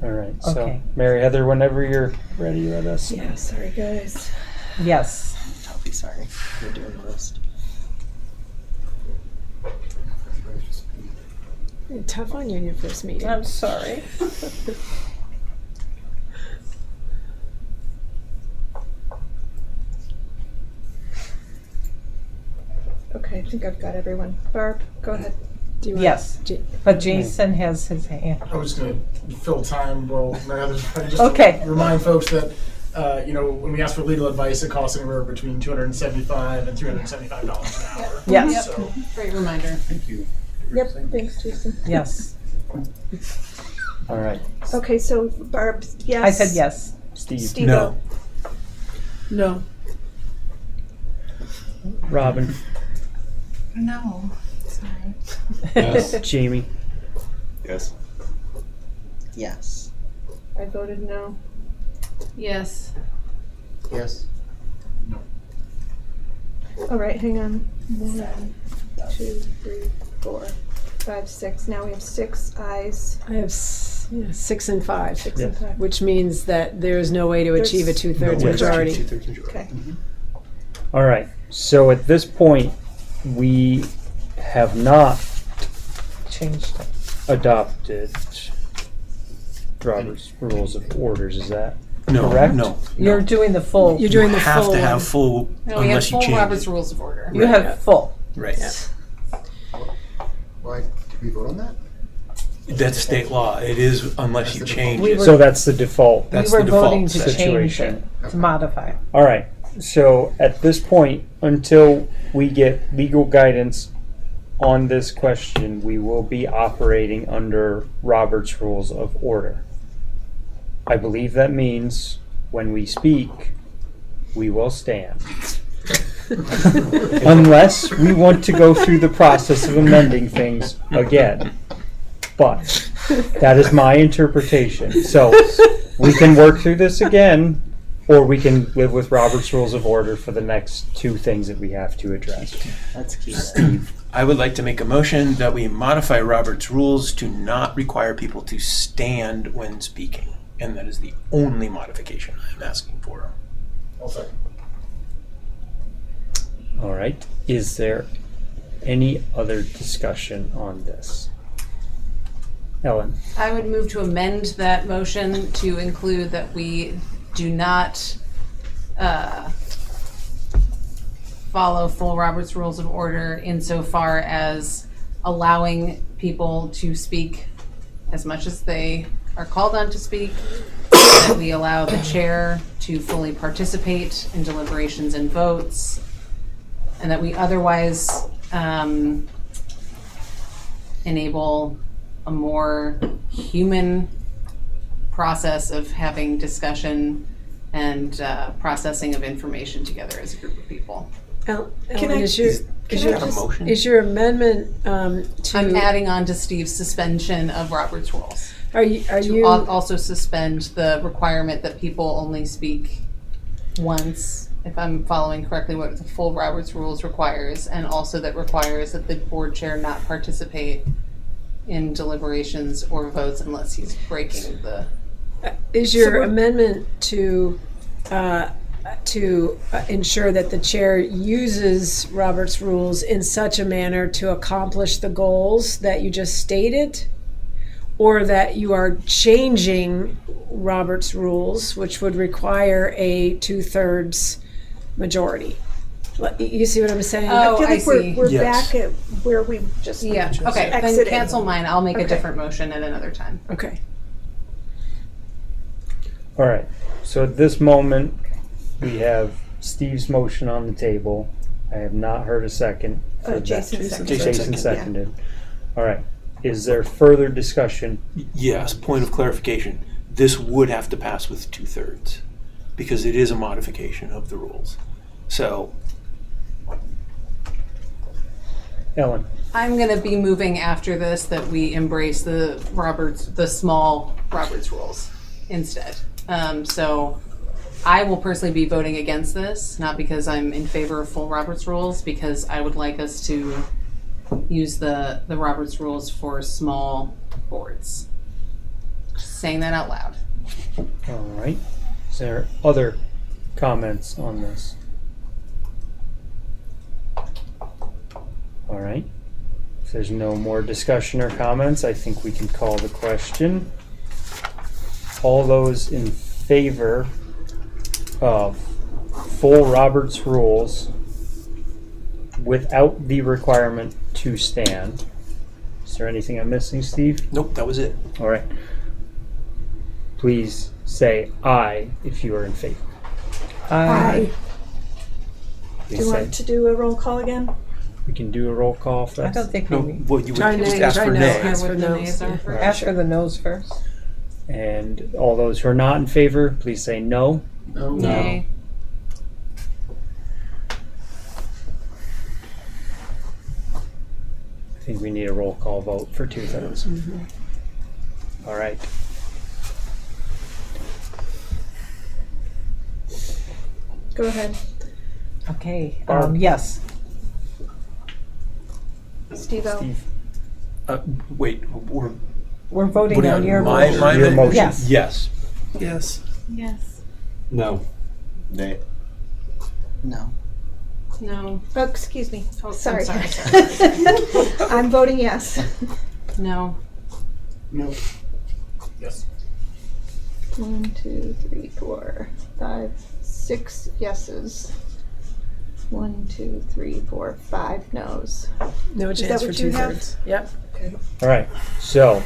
All right. So Okay. Mary Heather, whenever you're ready, let us know. Yeah, sorry guys. Yes. I'll be sorry. We're doing the list. Tough on you in your first meeting. I'm sorry. Okay, I think I've got everyone. Barb, go ahead. Do you want- Yes. But Jason has his hand. I was going to fill time while my others just Okay. to remind folks that when we ask for legal advice, it costs anywhere between $275 and $375 an hour. Yes. So, Great reminder. Thank you. Yep, thanks, Jason. Yes. All right. Okay, so Barb, yes. I said yes. Steve? Steve, No. No. Robin? No. Sorry. Yes. Jamie? Yes. Yes. I voted no. Yes. Yes. All right, hang on. 1, 2, 3, 4, 5, 6. Now we have 6 ayes. I have 6 and 5. 6 and 5. Which means that there is no way to achieve a There's 2/3 No way to majority. achieve 2/3 majority. Okay. All right. So at this point, we have not Changed it. adopted Robert's Rules of Orders, is that No, correct? no. You're doing the full. You're doing You the have full to have one. full No, we have unless you full change Robert's it. Rules of Order. You have full. Right. Why, did we vote on that? That's state law. It is unless you change We it. were- So that's the default That's we were the default voting to change situation. it, to modify. All right. So at this point, until we get legal guidance on this question, we will be operating under Robert's Rules of Order. I believe that means when we speak, we will stand. Unless we want to go through the process of amending things again. But that is my interpretation. So we can work through this again, or we can live with Robert's Rules of Order for the next two things that we have to address. That's key. Steve. I would like to make a motion that we modify Robert's rules to not require people to stand when speaking. And that is the only modification I'm asking for. I'll second. All right. Is there any other discussion on this? Ellen? I would move to amend that motion to include that we do not follow full Robert's Rules of Order insofar as allowing people to speak as much as they are called on to speak, that we allow the chair to fully participate in deliberations and votes, and that we otherwise enable a more human process of having discussion and processing of information together as a group of people. Ellen, Can I- is your, Is that a motion? is your amendment to? I'm adding on to Steve's suspension of Robert's rules. Are you? To also suspend the requirement that people only speak once, if I'm following correctly what the full Robert's rules requires, and also that requires that the board chair not participate in deliberations or votes unless he's breaking the. Is your amendment to ensure that the chair uses Robert's rules in such a manner to accomplish the goals that you just stated? Or that you are changing Robert's rules, which would require a 2/3 majority? You see what I'm saying? Oh, I feel like see. we're Yes. back at where we just Yeah, okay, then exited. cancel mine. I'll make a Okay. different motion at another time. Okay. All right. So at this moment, we have Steve's motion on the table. I have not heard a second. For that. Jason seconded. Jason seconded. All right. Is there further discussion? Yes, point of clarification. This would have to pass with 2/3 because it is a modification of the rules. So, Ellen? I'm gonna be moving after this that we embrace the small Robert's rules instead. So I will personally be voting against this, not because I'm in favor of full Robert's rules, because I would like us to use the Robert's rules for small boards. Just saying that out loud. All right. Is there other comments on this? All right. If there's no more discussion or comments, I think we can call the question. All those in favor of full Robert's rules without the requirement to stand. Is there anything I'm missing, Steve? nope, that was it. All right. Please say aye if you are in favor. Aye. Do Please you say. want to do a roll call again? We can do a roll call first. I don't think No, we need. well, you would Try just nay, ask try for no. nay. Ask for What the no. nays are first. Ask for the no's first. And all those who are not in favor, please say no. No. Nay. I think we need a roll call vote for 2/3. All right. Go ahead. Okay, Barb. yes. Steve-O. Steve. Wait, we're We're voting voting on your my, motion. my Your amendment? motion. Yes. Yes. Yes. Yes. No. No. No. Oh, excuse me. Oh, Sorry. I'm sorry. I'm voting yes. No. No. Yes. 1, 2, 3, 4, 5, 6 yeses. 1, 2, 3, 4, 5 no's. No Is chance that for what you have? 2/3. Yep. All right, so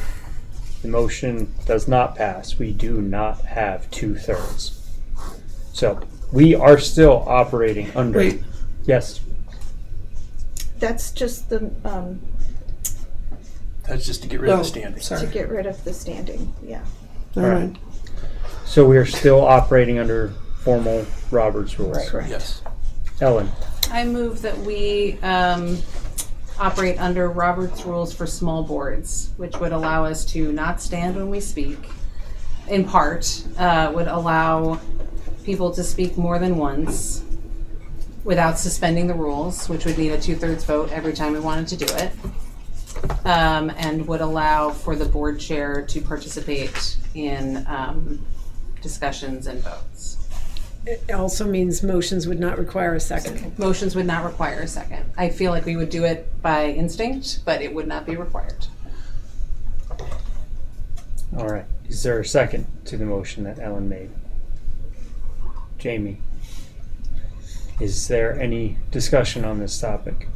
the motion does not pass. We do not have 2/3. So we are still operating under. Wait. Yes. That's just the, That's just to get rid of Oh, the standing. sorry. to get rid of the standing, yeah. Never mind. So we are still operating under formal Robert's rules. Correct. Yes. Ellen. I move that we operate under Robert's rules for small boards, which would allow us to not stand when we speak. In part, would allow people to speak more than once without suspending the rules, which would need a 2/3 vote every time we wanted to do it. And would allow for the board chair to participate in discussions and votes. It also means motions would not require a second. Motions would not require a second. I feel like we would do it by instinct, but it would not be required. All right. Is there a second to the motion that Ellen made? Jamie. Is there any discussion on this topic?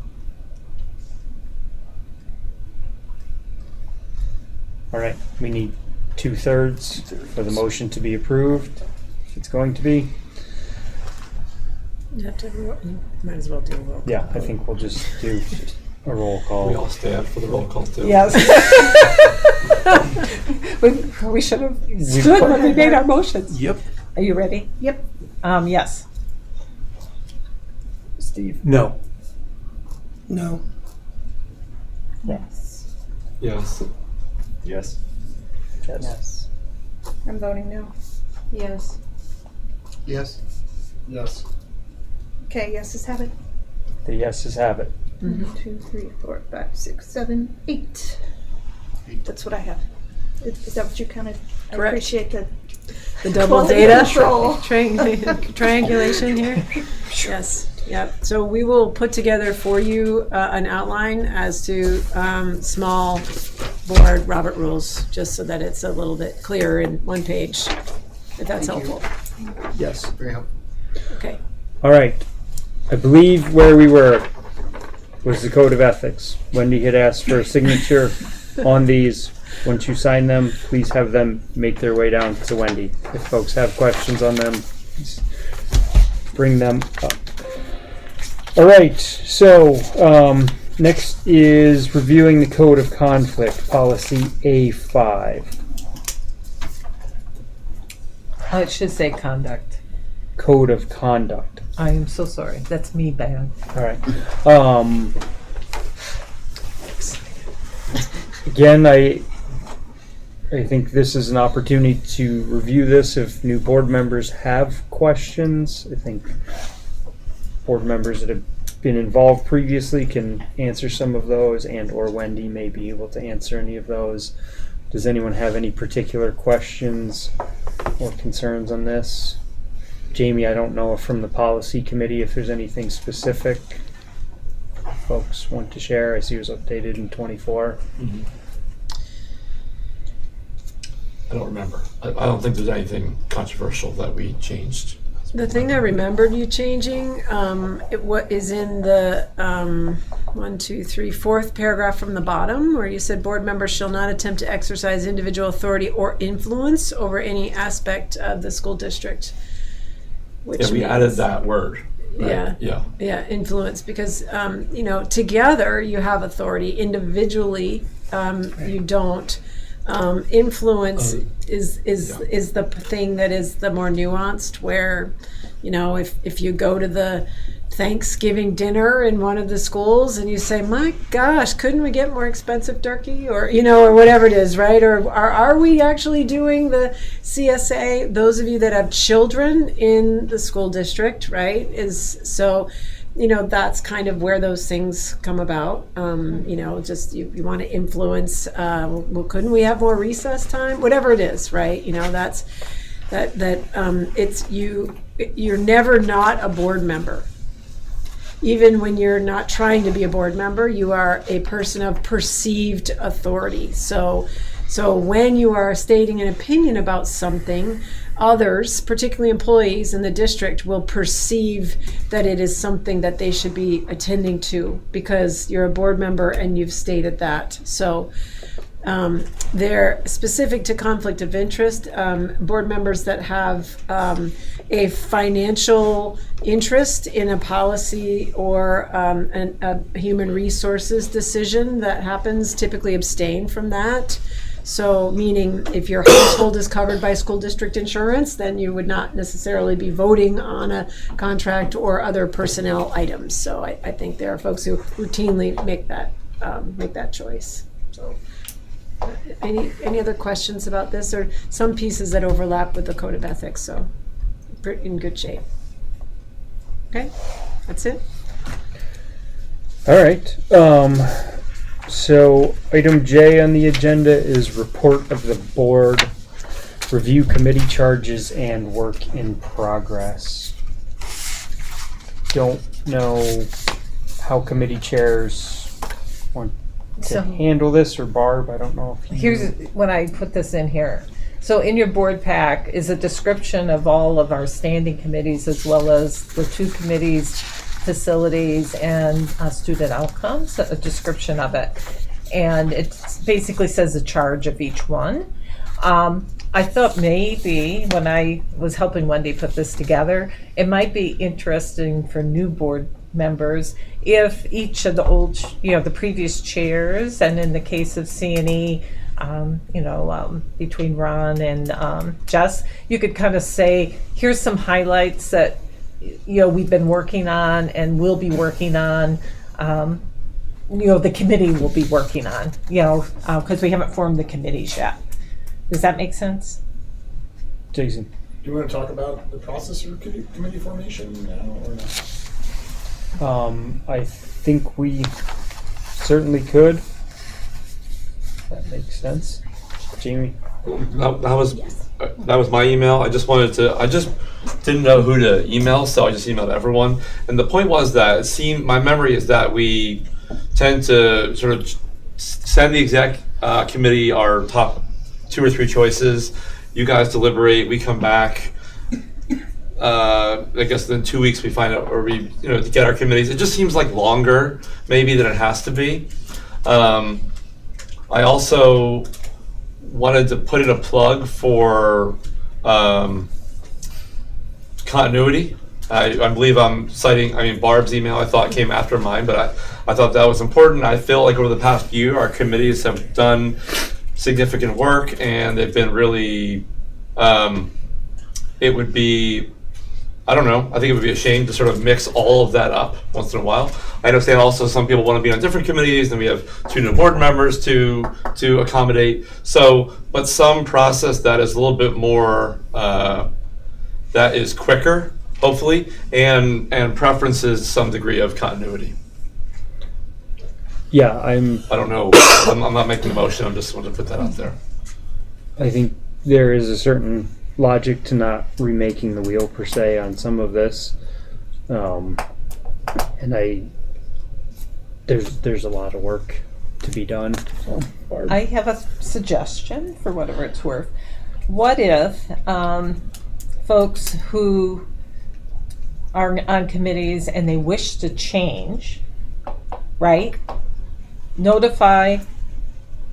All right. We need 2/3 for the motion to be approved. If it's going to be. You have to, you might as well do a roll. Yeah, I think we'll just do a roll call. We all stand for the roll call too. Yes. We should have stood when we made our motions. Yep. Are you ready? Yep. Yes. Steve? No. No. Yes. Yes. Yes. Yes. I'm voting no. Yes. Yes. Yes. Okay, yeses have it. The yeses have it. 1, 2, 3, 4, 5, 6, 7, 8. That's what I have. Is that what you counted? I Correct. appreciate the The double quality data control. triangulation here. Yes. Yep. So we will put together for you an outline as to small board Robert rules, just so that it's a little bit clearer in one page, if that's Thank you. helpful. Yes. Very helpful. Okay. All right. I believe where we were was the code of ethics. Wendy had asked for a signature on these. Once you sign them, please have them make their way down to Wendy. If folks have questions on them, please bring them up. All right. So next is reviewing the code of conflict, policy A5. It should say conduct. Code of conduct. I am so sorry. That's me bad. All right. Again, I think this is an opportunity to review this if new board members have questions. I think board members that have been involved previously can answer some of those, and or Wendy may be able to answer any of those. Does anyone have any particular questions or concerns on this? Jamie, I don't know if from the policy committee if there's anything specific folks want to share. I see it was updated in 24. Mm-hmm. I don't remember. I don't think there's anything controversial that we changed. The thing I remembered you changing, what is in the 4th paragraph from the bottom, where you said board members shall not attempt to exercise individual authority or influence over any aspect of the school district. Which Yeah, we means, added that word. Right? Yeah, influence, because together you have authority. Individually, you don't. Influence is the thing that is the more nuanced, where if you go to the Thanksgiving dinner in one of the schools and you say, my gosh, couldn't we get more expensive turkey, or whatever it is, right? Or are we actually doing the CSA? Those of you that have children in the school district, right, that's kind of where those things come about. Just you want to influence, well, couldn't we have more recess time? Whatever it is, right? It's you're never not a board member. even when you're not trying to be a board member, you are a person of perceived authority. So when you are stating an opinion about something, others, particularly employees in the district, will perceive that it is something that they should be attending to because you're a board member and you've stated that. So they're specific to conflict of interest. Board members that have a financial interest in a policy or a human resources decision that happens typically abstain from that. So meaning if your household is covered by school district insurance, then you would not necessarily be voting on a contract or other personnel items. So I think there are folks who routinely make that choice. So any other questions about this, or some pieces that overlap with the code of ethics? So in good shape. Okay, that's it. All right. So item J on the agenda is report of the board, review committee charges and work in progress. Don't know how committee chairs want to handle this, or Barb, I don't know if you... Here's when I put this in here. So in your board pack is a description of all of our standing committees, as well as the two committees, facilities and student outcomes, a description of it. And it basically says the charge of each one. I thought maybe when I was helping Wendy put this together, it might be interesting for new board members if each of the old, the previous chairs, and in the case of C&E, between Ron and Jess, you could kind of say, here's some highlights that we've been working on and will be working on, the committee will be working on, because we haven't formed the committees yet. Does that make sense? Jason. Do you want to talk about the process for committee formation now or not? I think we certainly could. That makes sense. Jamie? That was my email. I just didn't know who to email, so I just emailed everyone. And the point was that my memory is that we tend to sort of send the exec committee our top 2 or 3 choices. You guys deliberate, we come back. I guess in 2 weeks we find out, or we, to get our committees. It just seems like longer maybe than it has to be. I also wanted to put in a plug for continuity. I believe I'm citing, Barb's email I thought came after mine, but I thought that was important. I feel like over the past year, our committees have done significant work, and they've been really, it would be, I don't know, I think it would be a shame to sort of mix all of that up once in a while. I understand also some people want to be on different committees, and we have 2 new board members to accommodate. So, but some process that is a little bit more, that is quicker, hopefully, and preferences some degree of continuity. Yeah, I don't know. I'm not making a motion. I'm just wanting to put that out there. I think there is a certain logic to not remaking the wheel per se on some of this, and there's a lot of work to be done. So, I have a suggestion for whatever it's worth. What if folks who are on committees and they wish to change, right? Notify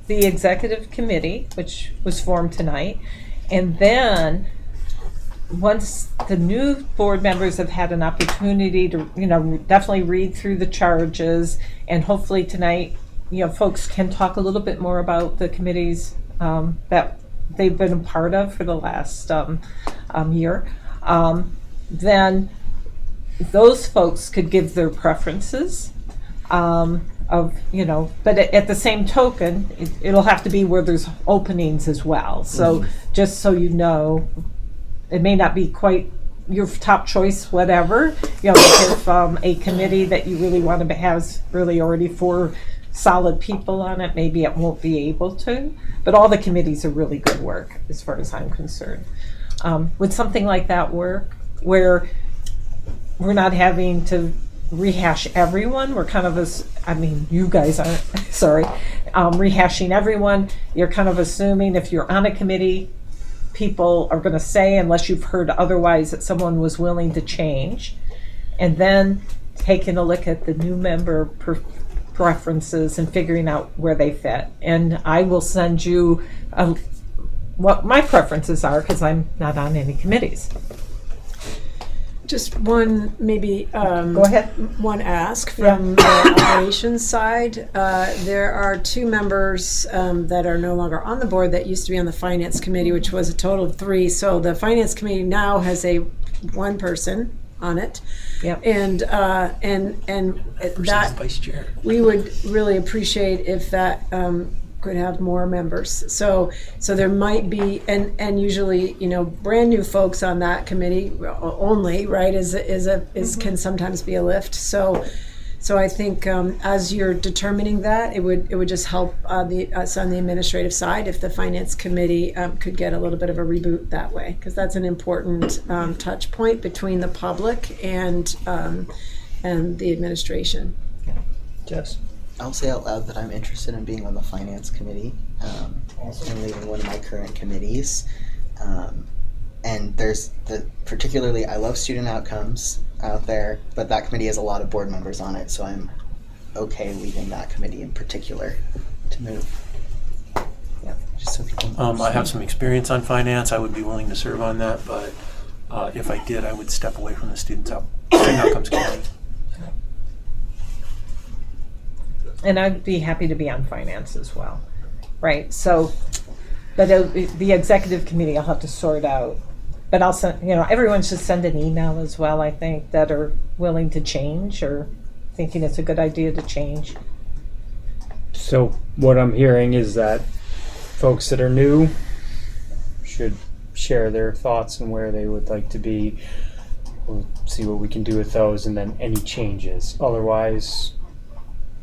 the executive committee, which was formed tonight, and then once the new board members have had an opportunity to, definitely read through the charges, and hopefully tonight, folks can talk a little bit more about the committees that they've been a part of for the last year, then those folks could give their preferences but at the same token, it'll have to be where there's openings as well. So just so you know, it may not be quite your top choice, whatever. If a committee that you really want to has really already 4 solid people on it, maybe it won't be able to. But all the committees are really good work, as far as I'm concerned. Would something like that work, where we're not having to rehash everyone. We're kind of you guys aren't, sorry, rehashing everyone. You're kind of assuming if you're on a committee, people are going to say, unless you've heard otherwise, that someone was willing to change. And then taking a look at the new member preferences and figuring out where they fit. And I will send you what my preferences are, because I'm not on any committees. Just one, maybe, Go ahead. one ask from the operations side. There are 2 members that are no longer on the board that used to be on the finance committee, which was a total of 3. So the finance committee now has one person on it. Yep. And that Vice chair. we would really appreciate if that could have more members. So there might be, and usually, brand new folks on that committee only, right, can sometimes be a lift. So I think as you're determining that, it would just help us on the administrative side if the finance committee could get a little bit of a reboot that way, because that's an important touch point between the public and the administration. Jess? I'll say out loud that I'm interested in being on the finance committee and leading one of my current committees. And there's particularly, I love student outcomes out there, but that committee has a lot of board members on it, so I'm okay leading that committee in particular to move. Yeah, just so people know. I have some experience on finance. I would be willing to serve on that, but if I did, I would step away from the student outcomes committee. And I'd be happy to be on finance as well, right? So, but the executive committee I'll have to sort out. But I'll send, everyone should send an email as well, I think, that are willing to change or thinking it's a good idea to change. So what I'm hearing is that folks that are new should share their thoughts and where they would like to be. We'll see what we can do with those, and then any changes. Otherwise,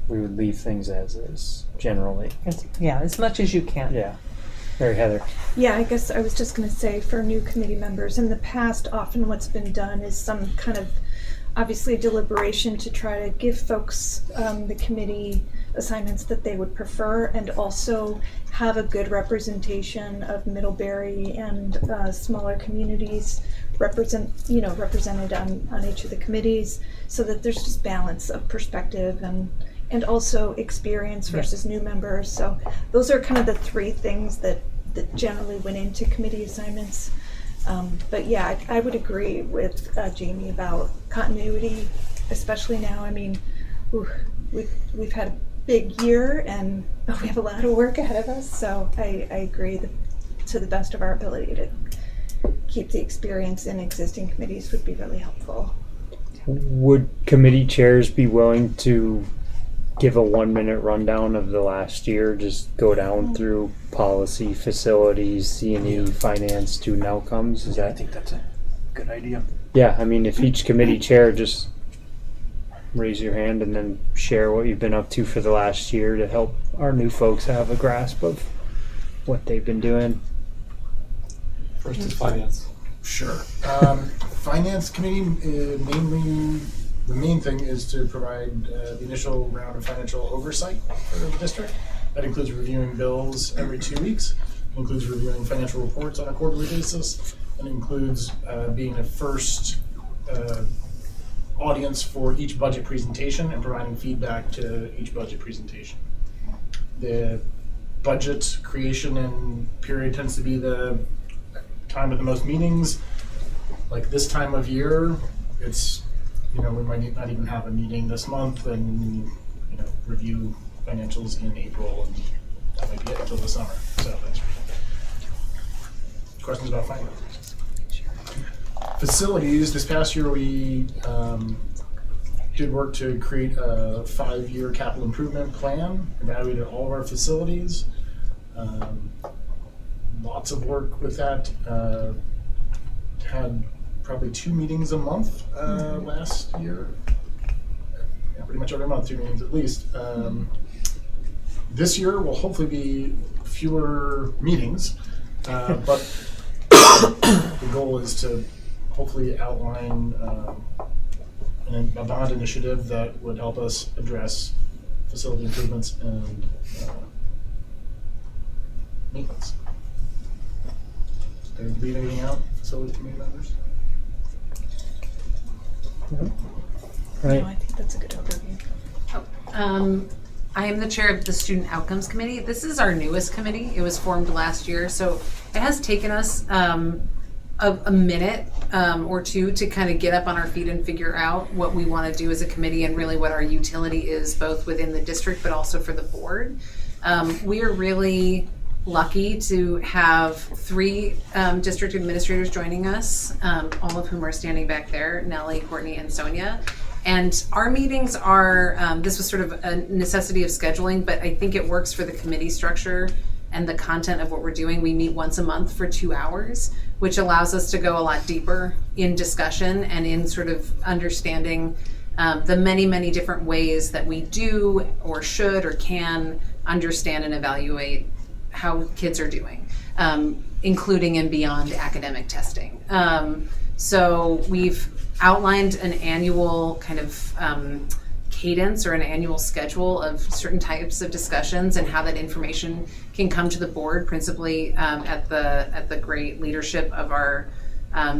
we would leave things as is, generally. As much as you can. Yeah. Mary Heather. Yeah, I guess I was just going to say, for new committee members, in the past, often what's been done is some kind of, obviously, deliberation to try to give folks the committee assignments that they would prefer, and also have a good representation of Middlebury and smaller communities represented on each of the committees, so that there's just balance of perspective and also experience versus new members. So those are kind of the 3 things that generally went into committee assignments. But yeah, I would agree with Jamie about continuity, especially now. I mean, we've had a big year and we have a lot of work ahead of us. So I agree that to the best of our ability to keep the experience in existing committees would be really helpful. Would committee chairs be willing to give a 1-minute rundown of the last year? Just go down through policy, facilities, C&E, finance, student outcomes. I think that's a good idea. Yeah, I mean, if each committee chair just raise your hand and then share what you've been up to for the last year to help our new folks have a grasp of what they've been doing. First is finance. Sure. Finance committee, mainly, the main thing is to provide the initial round of financial oversight for the district. That includes reviewing bills every 2 weeks. It includes reviewing financial reports on a quarterly basis. And includes being a first audience for each budget presentation and providing feedback to each budget presentation. The budget creation and period tends to be the time of the most meetings. Like this time of year, it's, we might not even have a meeting this month, and review financials in April, and that might be it until the summer. So that's questions about finance. Facilities, this past year we did work to create a 5-year capital improvement plan, evaluated all of our facilities. Lots of work with that. Had probably 2 meetings a month last year. Yeah, pretty much every month, 2 meetings at least. This year will hopefully be fewer meetings, but the goal is to hopefully outline a bond initiative that would help us address facility improvements and maintenance. Did I leave anything out, facility committee members? Right. No, I think that's a good overview. I am the chair of the Student Outcomes Committee. This is our newest committee. It was formed last year, so it has taken us a minute or two to kind of get up on our feet and figure out what we want to do as a committee and really what our utility is, both within the district but also for the board. We are really lucky to have 3 district administrators joining us, all of whom are standing back there, Nellie, Courtney, and Sonia. And our meetings are, this was sort of a necessity of scheduling, but I think it works for the committee structure and the content of what we're doing. We meet once a month for 2 hours, which allows us to go a lot deeper in discussion and in sort of understanding the many, many different ways that we do or should or can understand and evaluate how kids are doing, including and beyond academic testing. So we've outlined an annual kind of cadence or an annual schedule of certain types of discussions and how that information can come to the board, principally at the great leadership of our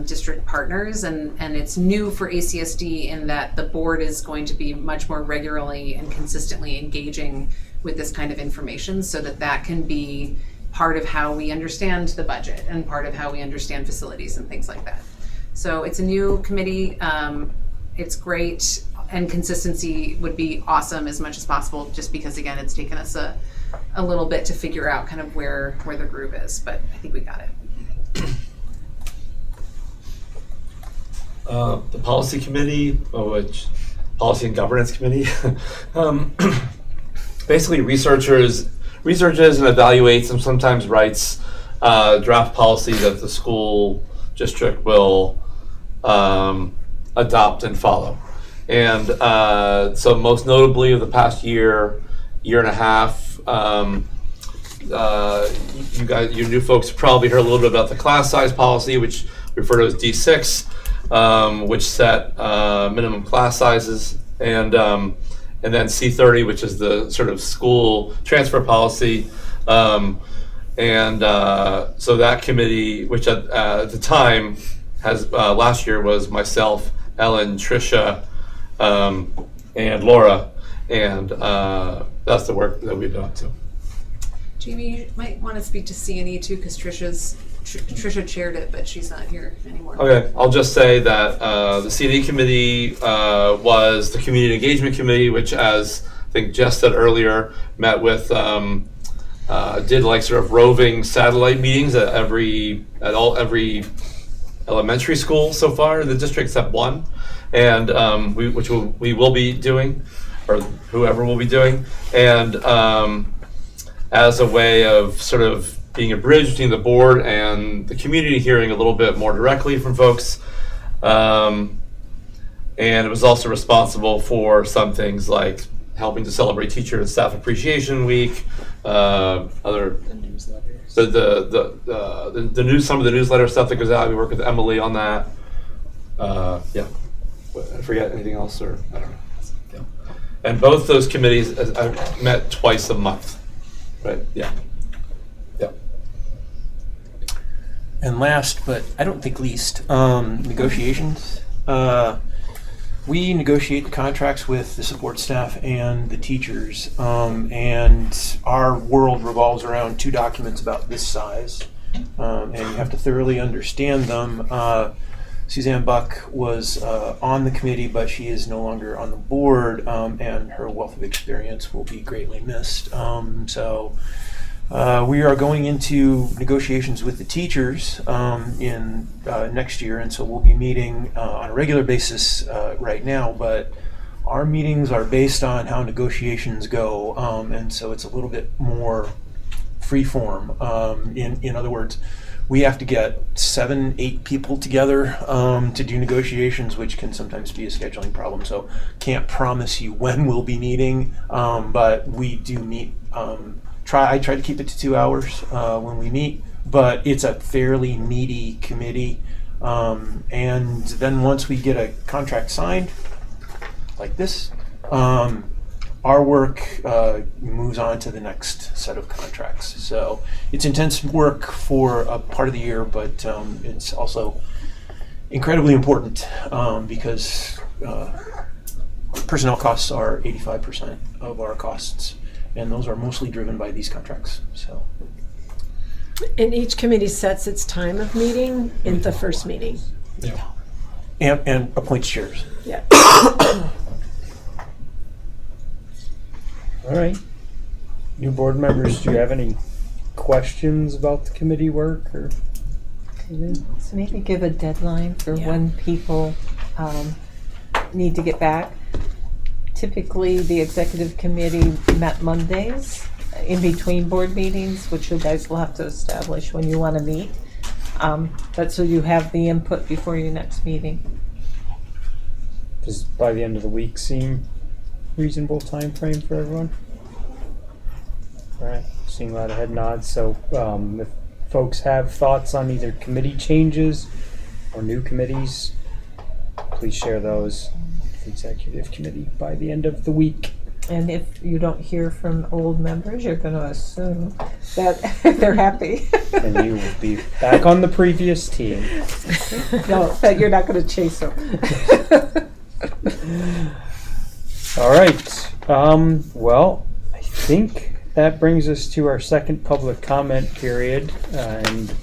district partners. And it's new for ACSD in that the board is going to be much more regularly and consistently engaging with this kind of information so that that can be part of how we understand the budget and part of how we understand facilities and things like that. So it's a new committee. It's great, and consistency would be awesome as much as possible, just because, again, it's taken us a little bit to figure out kind of where the groove is, but I think we got it. The policy committee, which policy and governance committee, basically researches and evaluates and sometimes writes draft policy that the school district will adopt and follow. And so most notably of the past year and a half, you new folks probably heard a little bit about the class size policy, which we refer to as D6, which set minimum class sizes, and then C30, which is the sort of school transfer policy. So that committee, which at the time has last year was myself, Ellen, Tricia, and Laura, and that's the work that we've done too. Jamie, you might want to speak to C&E too, because Tricia chaired it, but she's not here anymore. Okay, I'll just say that the C&E committee was the community engagement committee, which, as I think Jess said earlier, met with did like sort of roving satellite meetings at every elementary school so far in the district except one, and we will be doing, or whoever will be doing, and as a way of sort of being a bridge between the board and the community, hearing a little bit more directly from folks. And it was also responsible for some things like helping to celebrate Teacher and Staff Appreciation Week, some of the newsletter stuff that goes out. We work with Emily on that. Yeah, I forget anything else, or I don't know. Yeah. And both those committees met twice a month. Right. Yeah. Yeah. And last, but I don't think least, negotiations. We negotiate the contracts with the support staff and the teachers, and our world revolves around 2 documents about this size, and you have to thoroughly understand them. Suzanne Buck was on the committee, but she is no longer on the board, and her wealth of experience will be greatly missed. So we are going into negotiations with the teachers in next year, and so we'll be meeting on a regular basis right now, but our meetings are based on how negotiations go, and so it's a little bit more free form. In other words, we have to get 7-8 people together to do negotiations, which can sometimes be a scheduling problem. So can't promise you when we'll be meeting, but we do meet. I try to keep it to 2 hours when we meet, but it's a fairly meaty committee. And then once we get a contract signed, like this, our work moves on to the next set of contracts. So it's intense work for a part of the year, but it's also incredibly important because personnel costs are 85% of our costs, and those are mostly driven by these contracts. So. And each committee sets its time of meeting in the first meeting. Yeah. And appoints chairs. Yeah. All right. New board members, do you have any questions about the committee work or? So maybe give a deadline for when people need to get back. Typically, the executive committee met Mondays in between board meetings, which you guys will have to establish when you want to meet. But so you have the input before your next meeting. Does by the end of the week seem reasonable time frame for everyone? All right, seeing a lot of head nods. So if folks have thoughts on either committee changes or new committees, please share those with the executive committee by the end of the week. And if you don't hear from old members, you're going to assume that they're happy. And you will be back on the previous team. No, that you're not going to chase them. All right. Well, I think that brings us to our second public comment period, and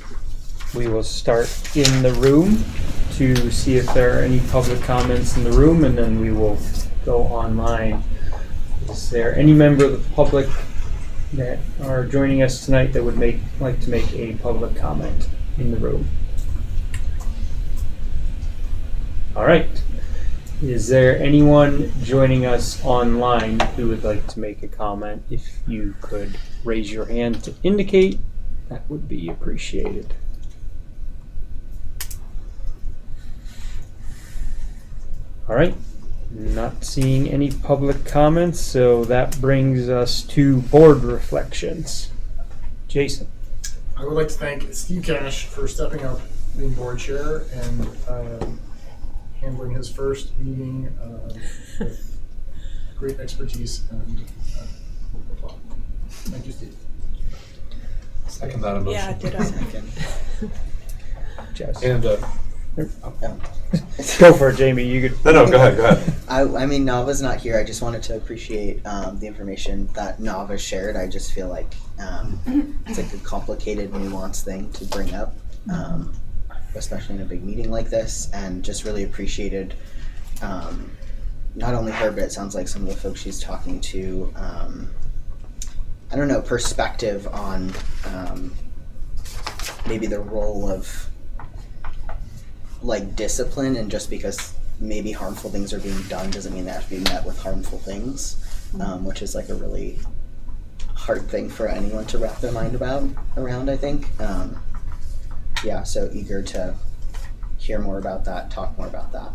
we will start in the room to see if there are any public comments in the room, and then we will go online. Is there any member of the public that are joining us tonight that would like to make a public comment in the room? All right. Is there anyone joining us online who would like to make a comment? If you could raise your hand to indicate, that would be appreciated. All right. Not seeing any public comments, so that brings us to board reflections. Jason. I would like to thank Steve Cash for stepping up, being board chair, and handling his first meeting with great expertise and applause. Thank you, Steve. Second that emotion. Yeah, ditto. Jess. And go for it, Jamie. You could. No, go ahead. I mean, Nava's not here. I just wanted to appreciate the information that Nava shared. I just feel like it's like a complicated, nuanced thing to bring up, especially in a big meeting like this, and just really appreciated not only her, but it sounds like some of the folks she's talking to, I don't know, perspective on maybe the role of like discipline, and just because maybe harmful things are being done doesn't mean they have to be met with harmful things, which is like a really hard thing for anyone to wrap their mind around, I think. Yeah, so eager to hear more about that, talk more about that.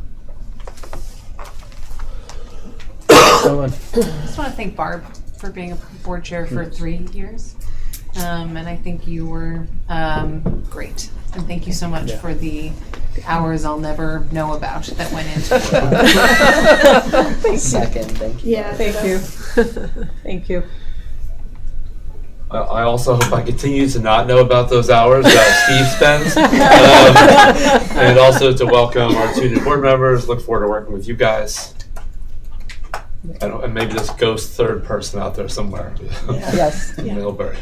I just want to thank Barb for being a board chair for 3 years. And I think you were great. And thank you so much for the hours I'll never know about that went into it. Thank you. Yeah, Thank you. Thank you. I also hope I continue to not know about those hours that Steve spends. And also to welcome our 2 new board members. Look forward to working with you guys. And maybe this ghost third person out there somewhere. Yes. In Middlebury.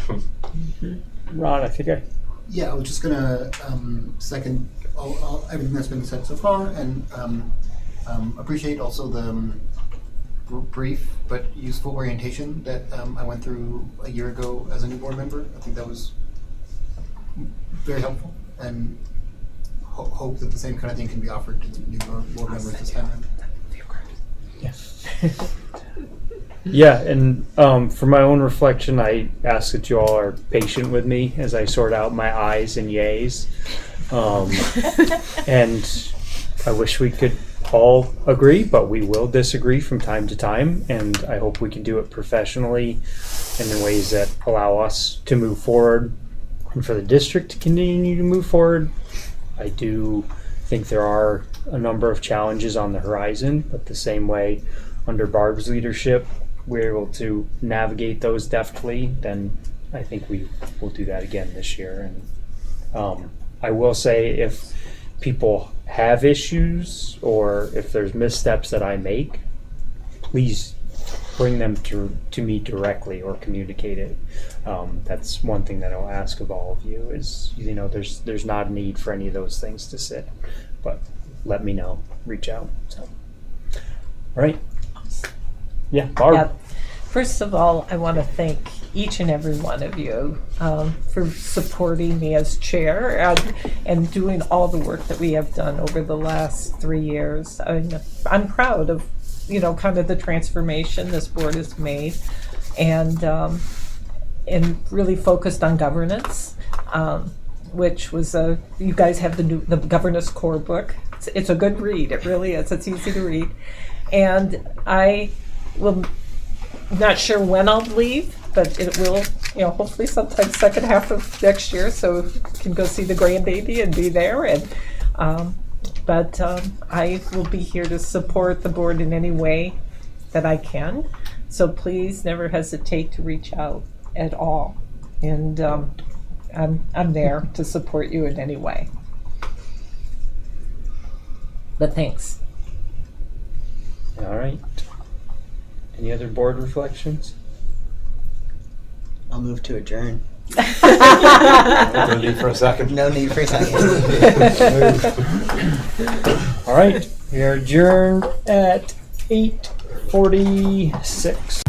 Ron, I think Yeah, I was just gonna second all everything that's been said so far, and appreciate also the brief but useful orientation that I went through a year ago as a new board member. I think that was very helpful, and hope that the same kind of thing can be offered to new board members this time around. Yeah, and for my own reflection, I ask that you all are patient with me as I sort out my ayes and yays. And I wish we could all agree, but we will disagree from time to time, and I hope we can do it professionally and in ways that allow us to move forward and for the district to continue to move forward. I do think think there are a number of challenges on the horizon, but the same way under Barb's leadership, we're able to navigate those deftly, then I think we will do that again this year. And I will say, if people have issues or if there's missteps that I make, please bring them to me directly or communicate it. That's one thing that I'll ask of all of you is, there's not a need for any of those things to sit, but let me know, reach out. So, all right. Yeah, Barb. Yeah. First of all, I want to thank each and every one of you for supporting me as chair and doing all the work that we have done over the last 3 years. I'm proud of, kind of the transformation this board has made, and really focused on governance, which was you guys have the governance core book. It's a good read. It really is. It's easy to read, and I will. Not sure when I'll leave, but it will, hopefully sometime second half of next year, so can go see the grandbaby and be there. And but I will be here to support the board in any way that I can. So please never hesitate to reach out at all, and I'm there to support you in any way. But thanks. All right. Any other board reflections? I'll move to adjourn. No need for a second. No need for a second. All right, we are adjourned at 8:46.